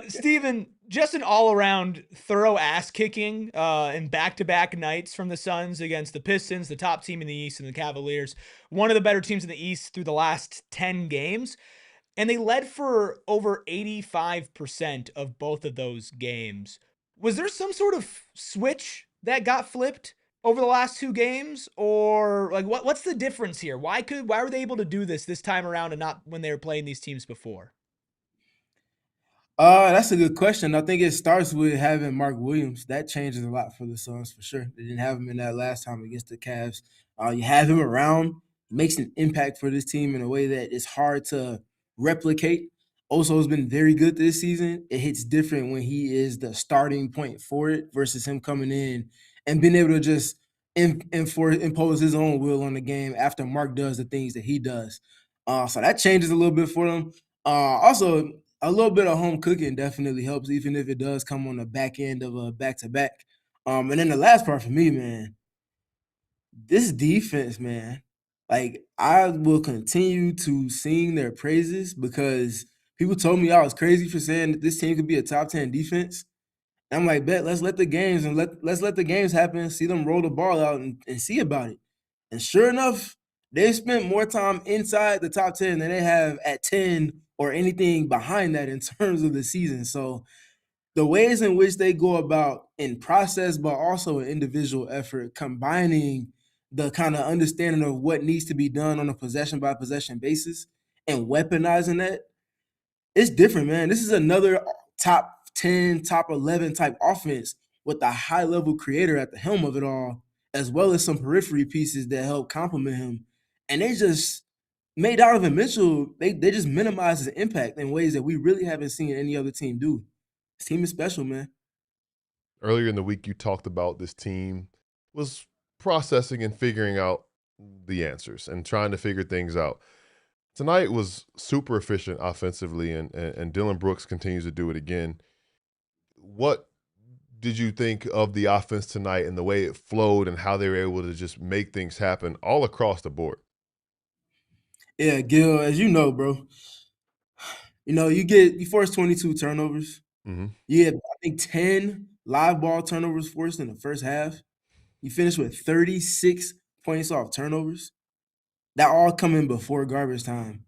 Steven, just an all-around thorough ass-kicking in back-to-back nights from the Suns against the Pistons, the top team in the East, and the Cavaliers. One of the better teams in the East through the last 10 games. And they led for over 85% of both of those games. Was there some sort of switch that got flipped over the last 2 games? Or like what's the difference here? Why were they able to do this time around and not when they were playing these teams before? That's a good question. I think it starts with having Mark Williams. That changes a lot for the Suns for sure. They didn't have him in that last time against the Cavs. You have him around, makes an impact for this team in a way that is hard to replicate. Also has been very good this season. It hits different when he is the starting point for it versus him coming in and being able to just impose his own will on the game after Mark does the things that he does. So that changes a little bit for them. Also, a little bit of home cooking definitely helps, even if it does come on the back end of a back-to-back. And then the last part for me, man, this defense, man, like I will continue to sing their praises because people told me I was crazy for saying that this team could be a top 10 defense. And I'm like, let's let the games and let's let the games happen, see them roll the ball out and see about it. And sure enough, they've spent more time inside the top 10 than they have at 10 or anything behind that in terms of the season. So the ways in which they go about in process, but also in individual effort, combining the kind of understanding of what needs to be done on a possession-by-possession basis and weaponizing that, it's different, man. This is another top 10, top 11 type offense with a high-level creator at the helm of it all, as well as some periphery pieces that help complement him. And they just made Donovan Mitchell, they just minimize his impact in ways that we really haven't seen any other team do. This team is special, man. Earlier in the week, you talked about this team was processing and figuring out the answers and trying to figure things out. Tonight was super efficient offensively, and Dillon Brooks continues to do it again. What did you think of the offense tonight and the way it flowed and how they were able to just make things happen all across the board? Yeah, Gil, as you know, bro, you force 22 turnovers. Mm-hmm. You had, I think, 10 live ball turnovers forced in the first half. You finished with 36 points off turnovers. That all coming before garbage time.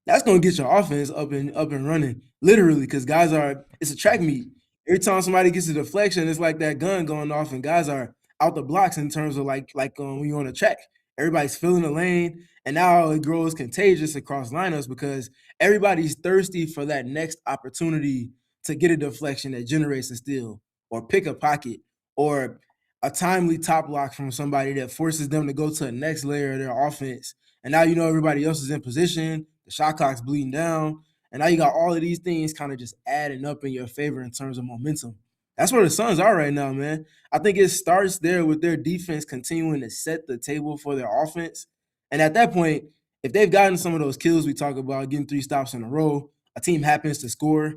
that's gonna get your offense up and running, literally, because guys it's a track meet. Every time somebody gets a deflection, it's like that gun going off, and guys are out the blocks in terms of like when you're on a track. Everybody's filling the lane, and now it grows contagious across lineups because everybody's thirsty for that next opportunity to get a deflection that generates a steal or pick a pocket or a timely top block from somebody that forces them to go to the next layer of their offense. And now everybody else is in position, the shot clock's bleeding down, and now you got all of these things kind of just adding up in your favor in terms of momentum. That's where the Suns are right now, man. I think it starts there with their defense continuing to set the table for their offense. And at that point, if they've gotten some of those kills we talk about, getting 3 stops in a row, a team happens to score.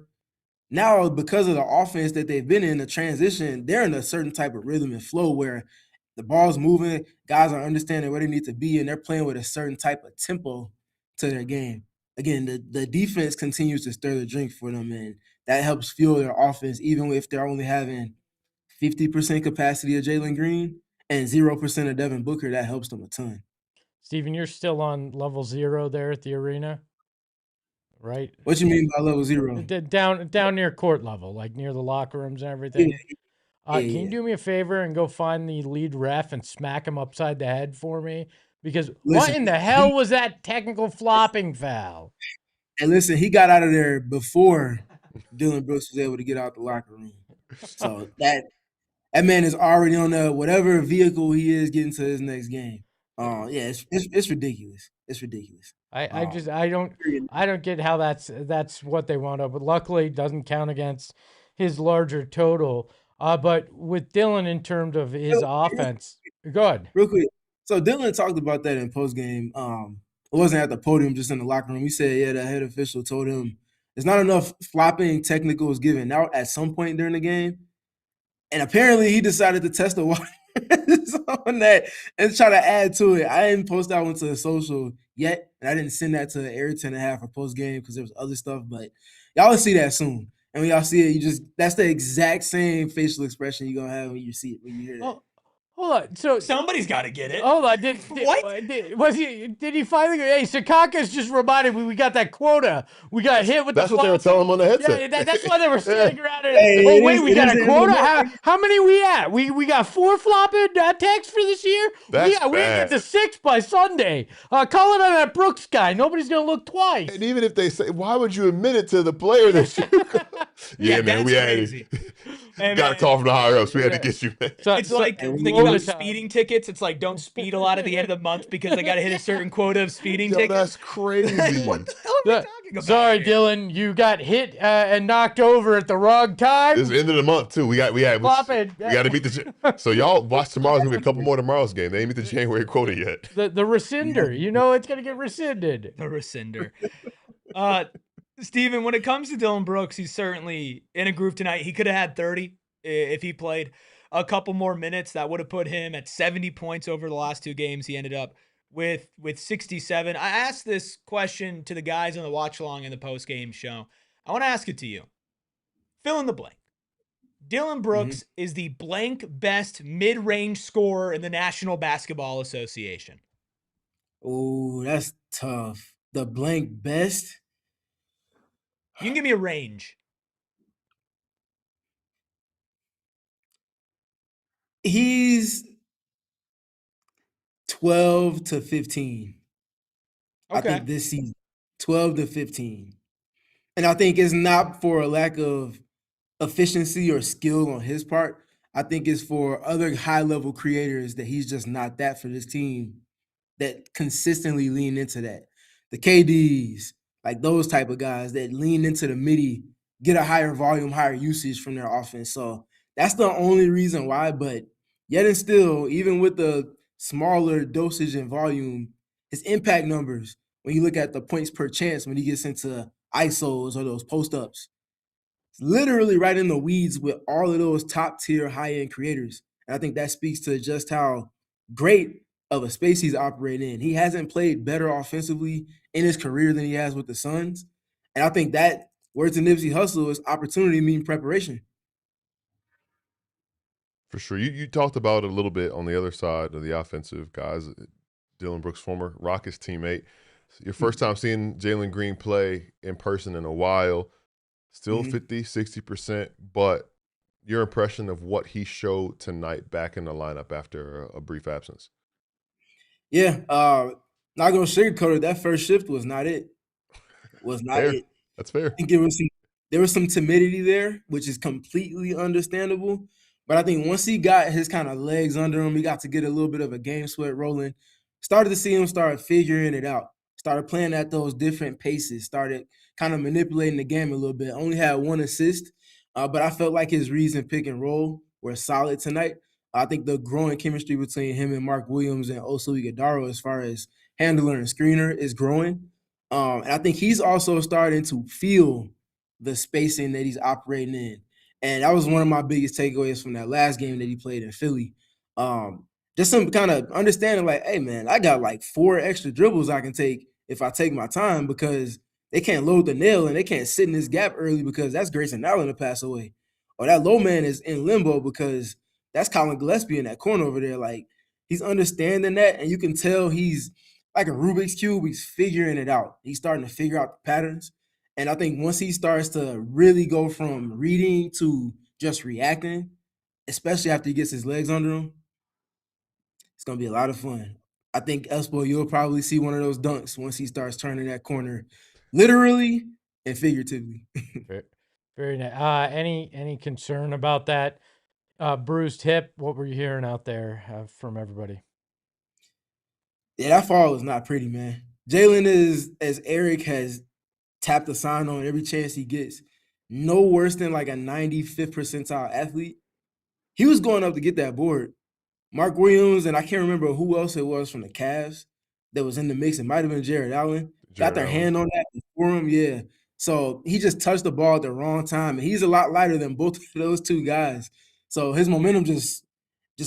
Now, because of the offense that they've been in, the transition, they're in a certain type of rhythm and flow where the ball's moving, guys are understanding where they need to be, and they're playing with a certain type of tempo to their game. Again, the defense continues to stir the drink for them, and that helps fuel their offense, even if they're only having 50% capacity of Jalen Green and 0% of Devin Booker. That helps them a ton. Steven, you're still on level 0 there at the arena, right? What you mean by level 0? Down near court level, like near the locker rooms and everything. Yeah, Can you do me a favor and go find the lead ref and smack him upside the head for me? Because what in the hell was that technical flopping foul? And listen, he got out of there before Dillon Brooks was able to get out the locker room. So that man is already on whatever vehicle he is getting to his next game. Yeah, it's ridiculous. It's ridiculous. I don't get how that's what they wound up. But luckily, it doesn't count against his larger total. But with Dillon in terms of his offense, go ahead. Real quick. So Dillon talked about that in postgame. It wasn't at the podium, just in the locker room. He said, yeah, the head official told him there's not enough flopping technicals given out at some point during the game. And apparently he decided to test the water on that and try to add to it. I didn't post that one to the social yet, and I didn't send that to Ayrton and have for postgame because there was other stuff, but y'all will see that soon. And when y'all see it, that's the exact same facial expression you're going to have when you see it, when you hear that. Oh, hold on. So somebody's got to get it. Hold on. Did he finally go, hey, Secaucus just reminded me we got that quota. We got hit with That's what they were telling him on the headset. Yeah, that's why they were standing around it. Oh, wait, we got a quota? How many we at? We got 4 flopping tags for this year? That's we get to 6 by Sunday. Call it on that Brooks guy. Nobody's going to look twice. And even if they say, why would you admit it to the player that you yeah, man, we had it. Got a call from the higher ups. We had to get you, man. So, it's like thinking about speeding tickets. It's like, don't speed a lot at the end of the month because I got to hit a certain quota of speeding tickets. That's crazy. What the hell are we talking about? Sorry, here? Dillon. You got hit and knocked over at the wrong time. It's the end of the month, too. We got to meet the so y'all watch tomorrow's going to be a couple more tomorrow's game. They ain't meet the January quota yet. The rescinder. It's going to get rescinded. The rescinder. Steven, when it comes to Dillon Brooks, he's certainly in a groove tonight. He could have had 30 if he played a couple more minutes. That would have put him at 70 points over the last 2 games. He ended up with 67. I asked this question to the guys on the watch along in the post-game show. I want to ask it to you. Fill in the blank. Dillon Brooks is the blank best mid-range scorer in the National Basketball Association. Oh, that's tough. The blank best? You can give me a range. He's 12 to 15. Okay. I think this season, 12 to 15. And I think it's not for a lack of efficiency or skill on his part. I think it's for other high-level creators that he's just not that for this team that consistently lean into that. The KDs, like those type of guys that lean into the midi, get a higher volume, higher usage from their offense. So that's the only reason why. But yet and still, even with the smaller dosage and volume, his impact numbers, when you look at the points per chance when he gets into ISOs or those post-ups, it's literally right in the weeds with all of those top-tier high-end creators. And I think that speaks to just how great of a space he's operating in. He hasn't played better offensively in his career than he has with the Suns. And I think that, word to Nipsey Hussle, is opportunity mean preparation. For sure. You talked about it a little bit on the other side of the offensive guys. Dillon Brooks, former Rockets teammate. Your first time seeing Jalen Green play in person in a while, still 50, 60%, but your impression of what he showed tonight back in the lineup after a brief absence. Yeah, not gonna sugarcoat it. That first shift was not it. Was not Fair. it. That's fair. I think there was some timidity there, which is completely understandable. But I think once he got his kind of legs under him, he got to get a little bit of a game sweat rolling. Started to see him start figuring it out. Started playing at those different paces. Started kind of manipulating the game a little bit. Only had one assist, but I felt like his reads and pick and roll were solid tonight. I think the growing chemistry between him and Mark Williams and also Ighodaro as far as handler and screener is growing. And I think he's also starting to feel the spacing that he's operating in. And that was one of my biggest takeaways from that last game that he played in Philly. Just some kind of understanding like, hey, man, I got like 4 extra dribbles I can take if I take my time because they can't load the nail and they can't sit in this gap early because that's Grayson Allen to pass away. Or that low man is in limbo because that's Colin Gillespie in that corner over there. Like, he's understanding that, and you can tell he's like a Rubik's Cube. He's figuring it out. He's starting to figure out the patterns. And I think once he starts to really go from reading to just reacting, especially after he gets his legs under him, it's going to be a lot of fun. I think Espo, you'll probably see one of those dunks once he starts turning that corner, literally and figuratively. Very nice. Any concern about that bruised hip? What were you hearing out there from everybody? Yeah, that fall is not pretty, man. Jalen is, as Eric has tapped the sign on every chance he gets, no worse than like a 95th percentile athlete. He was going up to get that board. Mark Williams, and I can't remember who else it was from the Cavs that was in the mix. It might have been Jared Allen. Got their hand on that before him, yeah. So he just touched the ball at the wrong time, and he's a lot lighter than both of those two guys. So his momentum just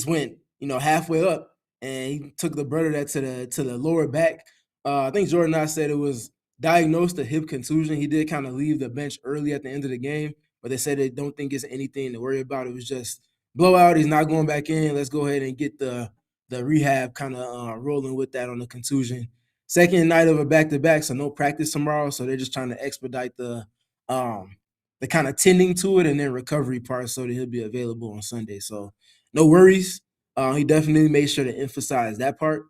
went, halfway up, and he took the brunt of that to the lower back. I think Jordan I said it was diagnosed a hip contusion. He did kind of leave the bench early at the end of the game, but they said they don't think it's anything to worry about. It was just blowout. He's not going back in. Let's go ahead and get the rehab kind of rolling with that on the contusion. Second night of a back-to-back, so no practice tomorrow. So they're just trying to expedite the kind of tending to it and then recovery part so that he'll be available on Sunday. So no worries. He definitely made sure to emphasize that part.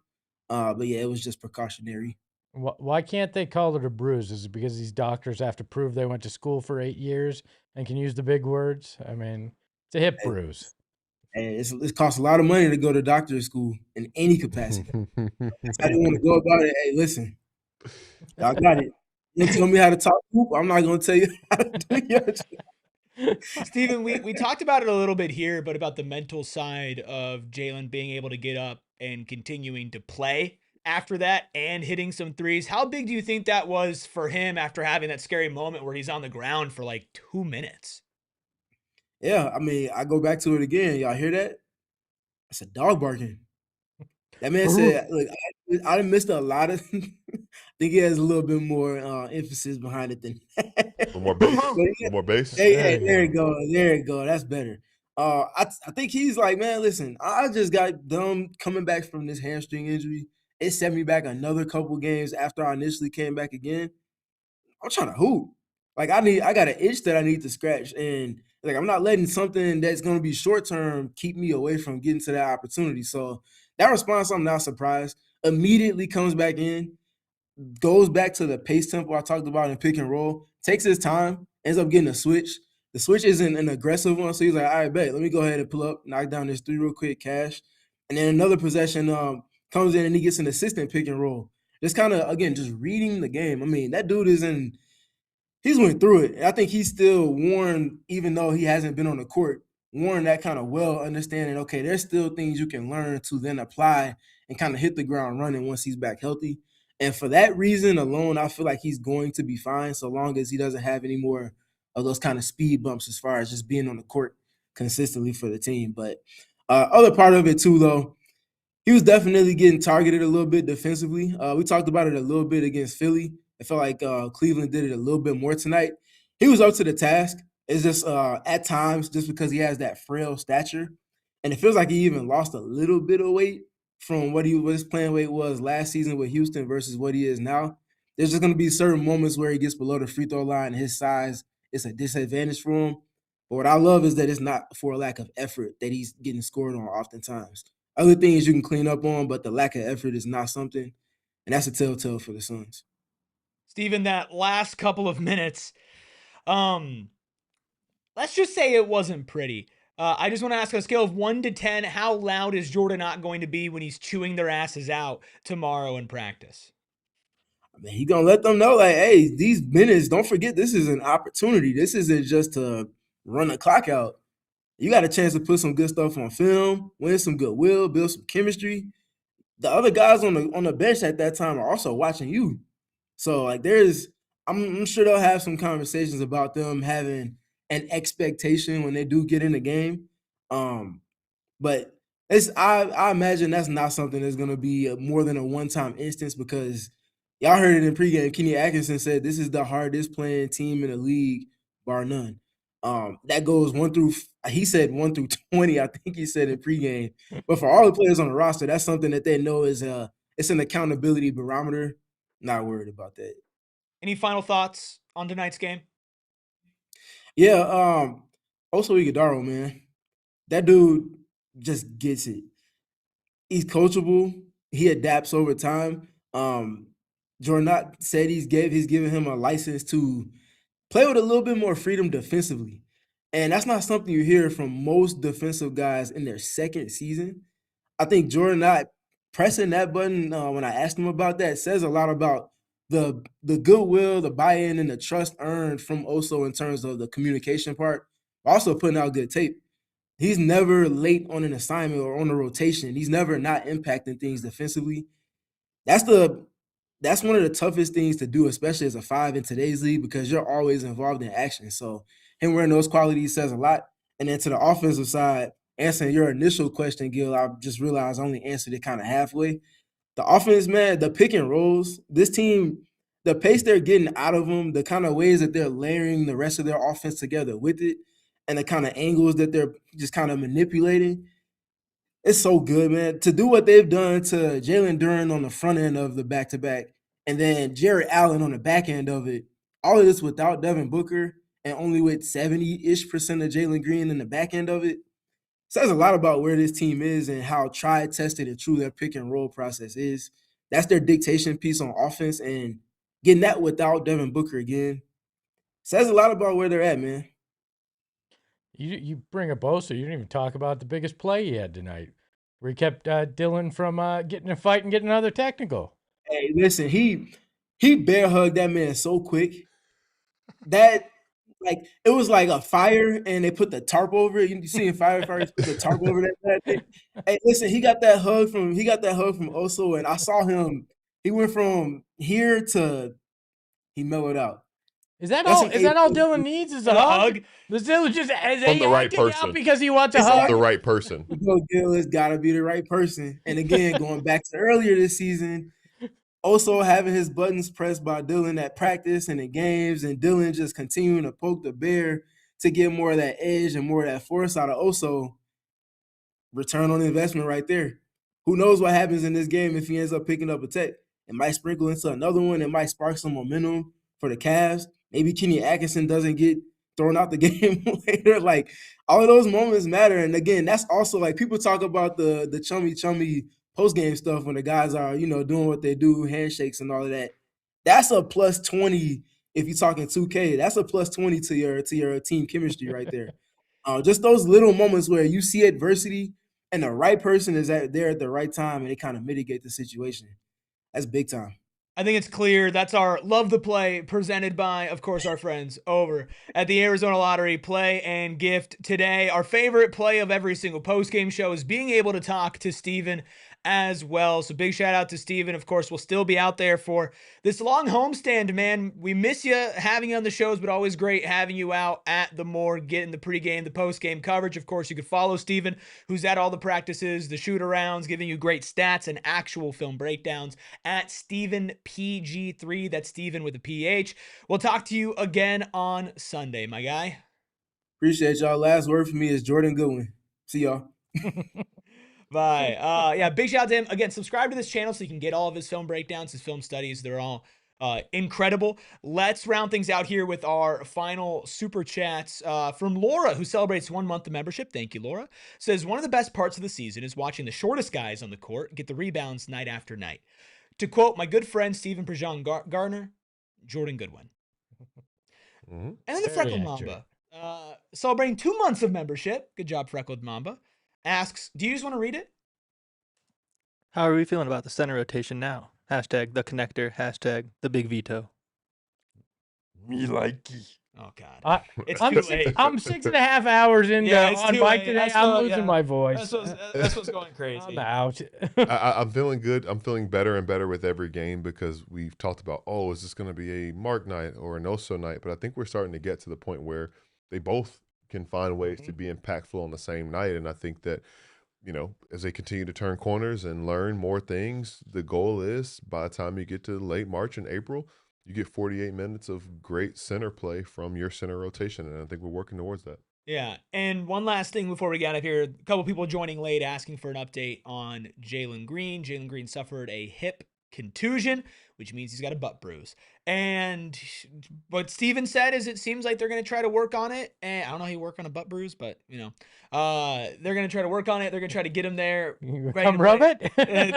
But yeah, it was just precautionary. Why can't they call it a bruise? Is it because these doctors have to prove they went to school for 8 years and can use the big words? I mean, it's a hip bruise. And it costs a lot of money to go to doctor's school in any capacity. That's how they want to go about it. Hey, listen, y'all got it. You tell me how to talk hoop. I'm not going to tell you how to do your job. Steven, we talked about it a little bit here, but about the mental side of Jalen being able to get up and continuing to play after that and hitting some threes. How big do you think that was for him after having that scary moment where he's on the ground for like 2 minutes? Yeah, I mean, I go back to it again. Y'all hear that? That's a dog barking. That man said, look, I missed a lot of I think he has a little bit more emphasis behind it than more bass. More bass. Hey, there you go. There you go. That's better. I think he's like, man, listen, I just got done coming back from this hamstring injury. It set me back another couple games after I initially came back again. I'm trying to hoop. Like I got an itch that I need to scratch. And like I'm not letting something that's gonna be short term keep me away from getting to that opportunity. So that response, I'm not surprised. Immediately comes back in, goes back to the pace tempo I talked about in pick and roll, takes his time, ends up getting a switch. The switch isn't an aggressive one, so he's like, all right, bet, let me go ahead and pull up, knock down this 3 real quick, cash. And then another possession comes in and he gets an assistant pick and roll. Just kind of, again, just reading the game. I mean, that dude he's went through it. And I think he's still worn, even though he hasn't been on the court, worn that kind of well understanding, okay, there's still things you can learn to then apply and kind of hit the ground running once he's back healthy. And for that reason alone, I feel like he's going to be fine so long as he doesn't have any more of those kind of speed bumps as far as just being on the court consistently for the team. But other part of it too, though, he was definitely getting targeted a little bit defensively. We talked about it a little bit against Philly. I felt like Cleveland did it a little bit more tonight. He was up to the task. It's just at times, just because he has that frail stature, and it feels like he even lost a little bit of weight from what his playing weight was last season with Houston versus what he is now. There's just going to be certain moments where he gets below the free throw line and his size is a disadvantage for him. But what I love is that it's not for a lack of effort that he's getting scored on oftentimes. Other things you can clean up on, but the lack of effort is not something. And that's a telltale for the Suns. Steven, that last couple of minutes, let's just say it wasn't pretty. I just want to ask, on a scale of 1 to 10, how loud is Jordan not going to be when he's chewing their asses out tomorrow in practice? I mean, he's going to let them know, like, hey, these minutes, don't forget this is an opportunity. This isn't just to run the clock out. You got a chance to put some good stuff on film, win some goodwill, build some chemistry. The other guys on the bench at that time are also watching you. So, like, I'm sure they'll have some conversations about them having an expectation when they do get in the game. But I imagine that's not something that's going to be more than a one-time instance, because y'all heard it in pregame. Kenny Atkinson said this is the hardest playing team in the league, bar none. That goes 1 through 20, I think he said in pregame. But for all the players on the roster, that's something that they know is it's an accountability barometer. Not worried about that. Any final thoughts on tonight's game? Yeah, also Ighodaro, man. That dude just gets it. He's coachable. He adapts over time. Jordan said he's given him a license to play with a little bit more freedom defensively. And that's not something you hear from most defensive guys in their second season. I think Jordan not pressing that button when I asked him about that says a lot about the goodwill, the buy-in, and the trust earned from Oso in terms of the communication part. Also putting out good tape. He's never late on an assignment or on a rotation. He's never not impacting things defensively. That's one of the toughest things to do, especially as a 5 in today's league, because you're always involved in action. So him wearing those qualities says a lot. And then to the offensive side, answering your initial question, Gil, I just realized I only answered it kind of halfway. The offense, man, the pick and rolls, this team, the pace they're getting out of them, the kind of ways that they're layering the rest of their offense together with it, and the kind of angles that they're just kind of manipulating, it's so good, man. To do what they've done to Jalen Duren on the front end of the back-to-back, and then Jared Allen on the back end of it, all of this without Devin Booker and only with 70-ish% of Jalen Green in the back end of it, says a lot about where this team is and how tried, tested, and true their pick and roll process is. That's their dictation piece on offense, and getting that without Devin Booker again says a lot about where they're at, man. You bring up Oso, you didn't even talk about the biggest play he had tonight, where he kept Dillon from getting a fight and getting another technical. Hey, listen, he bear hugged that man so quick that it was like a fire, and they put the tarp over it. You see in firefighters put the tarp over that thing. Hey, listen, he got that hug from Oso, and I saw him. He went from here to he mellowed out. Is that all Dillon needs is a hug? Does Dillon just from the right person because he wants a hug? The right person. Gil has got to be the right person. And again, going back to earlier this season, also having his buttons pressed by Dillon at practice and in games, and Dillon just continuing to poke the bear to get more of that edge and more of that force out of Oso. Return on investment right there. Who knows what happens in this game if he ends up picking up a tech? It might sprinkle into another one. It might spark some momentum for the Cavs. Maybe Kenny Atkinson doesn't get thrown out the game later. Like, all of those moments matter. And again, that's also like people talk about the chummy post-game stuff when the guys are, doing what they do, handshakes and all of that. That's a plus 20 if you're talking 2K. That's a plus 20 to your team chemistry right there. Just those little moments where you see adversity and the right person is there at the right time, and they kind of mitigate the situation. That's big time. I think it's clear that's our Love the Play presented by, of course, our friends over at the Arizona Lottery Play and Gift today. Our favorite play of every single postgame show is being able to talk to Steven as well. So big shout out to Steven. Of course, we'll still be out there for this long homestand, man. We miss you having you on the shows, but always great having you out at the morgue, getting the pregame, the postgame coverage. Of course, you could follow Steven, who's at all the practices, the shoot-arounds, giving you great stats and actual film breakdowns at StevenPG3. That's Steven with a PH. We'll talk to you again on Sunday, my guy. Appreciate y'all. Last word for me is Jordan Goodwin. See y'all. Bye. Yeah, big shout out to him. Again, subscribe to this channel so you can get all of his film breakdowns, his film studies. They're all incredible. Let's round things out here with our final super chats from Laura, who celebrates 1 month of membership. Thank you, Laura. Says, one of the best parts of the season is watching the shortest guys on the court get the rebounds night after night. To quote my good friend Stephen Prejean Gardner, Jordan Goodwin. And then the Very Freckled accurate. Mamba, celebrating 2 months of membership. Good job, Freckled Mamba. Asks, do you just want to read it? How are we feeling about the center rotation now? Hashtag the connector. Hashtag the big veto. Me likey. Oh, God. It's I'm too six, late. I'm 6.5 hours into Yeah, it's on too mic late. today. That's I'm what- losing yeah. my voice. That's what's going crazy. I'm out. I'm feeling good. I'm feeling better and better with every game because we've talked about, is this going to be a Mark night or an Oso night? But I think we're starting to get to the point where they both can find ways to be impactful on the same night. And I think that, as they continue to turn corners and learn more things, the goal is by the time you get to late March and April, you get 48 minutes of great center play from your center rotation. And I think we're working towards that. Yeah, and one last thing before we get out of here. A couple people joining late asking for an update on Jalen Green. Jalen Green suffered a hip contusion, which means he's got a butt bruise. And what Steven said is it seems like they're going to try to work on it. And I don't know how you work on a butt bruise, but, they're going to try to work on it. They're going to try to get him there. Come rub it.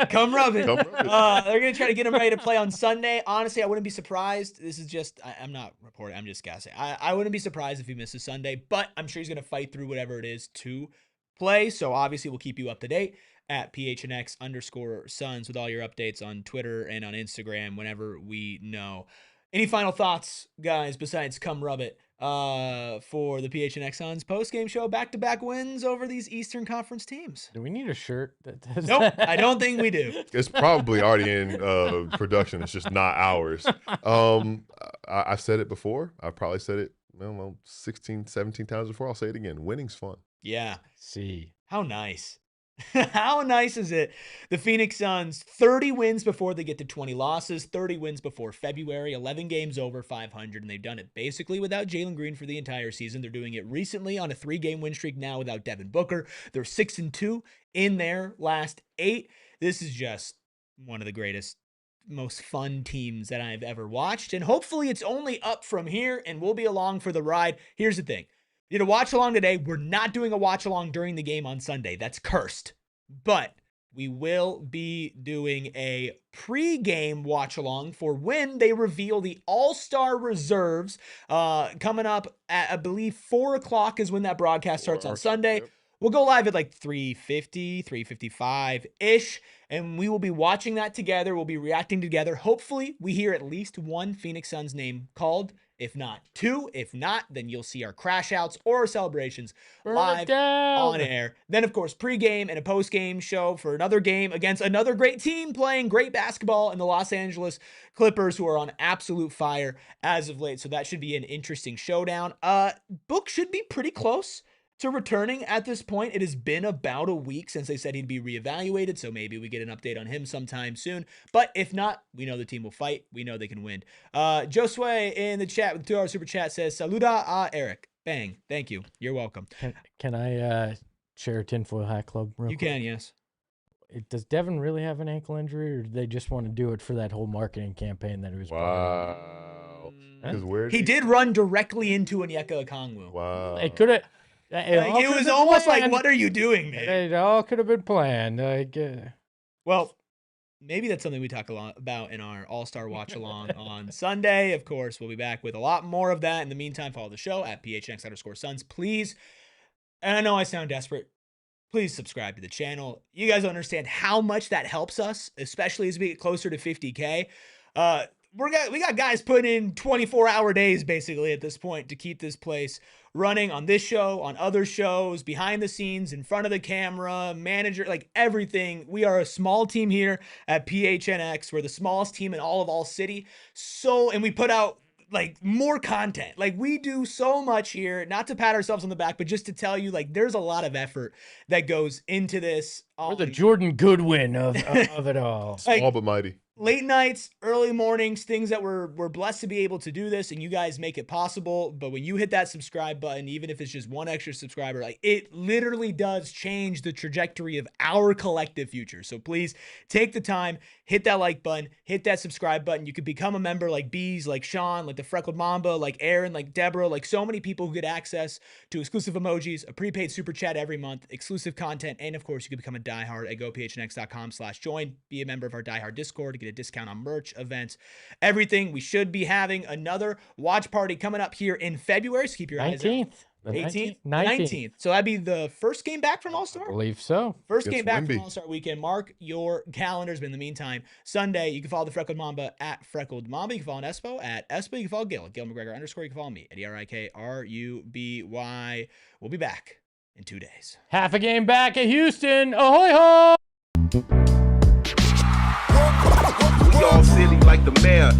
Come rub it. Come rub it. They're going to try to get him ready to play on Sunday. Honestly, I wouldn't be surprised. This is just, I'm not reporting. I'm just guessing. I wouldn't be surprised if he misses Sunday, but I'm sure he's going to fight through whatever it is to play. So obviously we'll keep you up to date at PHNX_Suns with all your updates on Twitter and on Instagram whenever we know. Any final thoughts, guys, besides come rub it for the PHNX Suns post-game show? Back-to-back wins over these Eastern Conference teams. Do we need a shirt that does Nope, that? I don't think we do. It's probably already in production. It's just not ours. I've said it before. I've probably said it, 16, 17 times before. I'll say it again. Winning's fun. Yeah. See. How nice. How nice is it? The Phoenix Suns, 30 wins before they get to 20 losses, 30 wins before February, 11 games over 500, and they've done it basically without Jalen Green for the entire season. They're doing it recently on a 3-game win streak now without Devin Booker. They're 6-2 in their last 8. This is just one of the greatest, most fun teams that I've ever watched, and hopefully it's only up from here, and we'll be along for the ride. Here's the thing. You did a watch along today. We're not doing a watch along during the game on Sunday. That's cursed. But we will be doing a pre-game watch along for when they reveal the All-Star reserves coming up at, I believe, 4 o'clock is when that broadcast starts on Sunday. Yep. We'll go live at like 3:50, 3:55-ish, and we will be watching that together. We'll be reacting together. Hopefully, we hear at least one Phoenix Suns name called. If not 2, if not, then you'll see our crash outs or our celebrations live on air. Then, of course, pregame and a postgame show for another game against another great team playing great basketball in the Los Angeles Clippers, who are on absolute fire as of late. So that should be an interesting showdown. Book should be pretty close to returning at this point. It has been about a week since they said he'd be reevaluated, so maybe we get an update on him sometime soon. But if not, we know the team will fight. We know they can win. Josue in the chat with the $2 super chat says, Saluda a Eric. Bang. Thank you. You're welcome. Can I share a tinfoil hat club real You quick? can, yes. Does Devin really have an ankle injury, or do they just want to do it for that whole marketing campaign that he was part of? Wow. Because where He did run directly into Onyeka Okongwu. Wow. It could have. It was almost like, what are you doing, man? It all could have been planned. Well, maybe that's something we talk a lot about in our All-Star Watch Along on Sunday. Of course, we'll be back with a lot more of that. In the meantime, follow the show at PHNX_Suns. Please, and I know I sound desperate, please subscribe to the channel. You guys don't understand how much that helps us, especially as we get closer to 50K. We got guys putting in 24-hour days basically at this point to keep this place running on this show, on other shows, behind the scenes, in front of the camera, manager, like everything. We are a small team here at PHNX. We're the smallest team in all city. And we put out like more content. Like we do so much here, not to pat ourselves on the back, but just to tell you, like, there's a lot of effort that goes into this. We're the Jordan Goodwin of it all. Small but mighty. Late nights, early mornings, things that we're blessed to be able to do this, and you guys make it possible. But when you hit that subscribe button, even if it's just one extra subscriber, like, it literally does change the trajectory of our collective future. So please take the time, hit that like button, hit that subscribe button. You could become a member like Bees, like Sean, like the Freckled Mamba, like Aaron, like Deborah, like so many people who get access to exclusive emojis, a prepaid super chat every month, exclusive content, and of course, you can become a diehard at gophnx.com/join. Be a member of our diehard Discord to get a discount on merch, events, everything. We should be having another watch party coming up here in February, so keep your eyes out. 19th. 19th. So that'd be the first game back from All-Star? I believe so. First Gets game back Wemby. from All-Star weekend. Mark your calendars. But in the meantime, Sunday, you can follow the Freckled Mamba at Freckled Mamba. You can follow Espo at Espo. You can follow Gil at Gil McGregor _. You can follow me at ERIKRUBY. We'll be back in 2 days. Half a game back at Houston. Ahoy ho! We all silly like the mayor.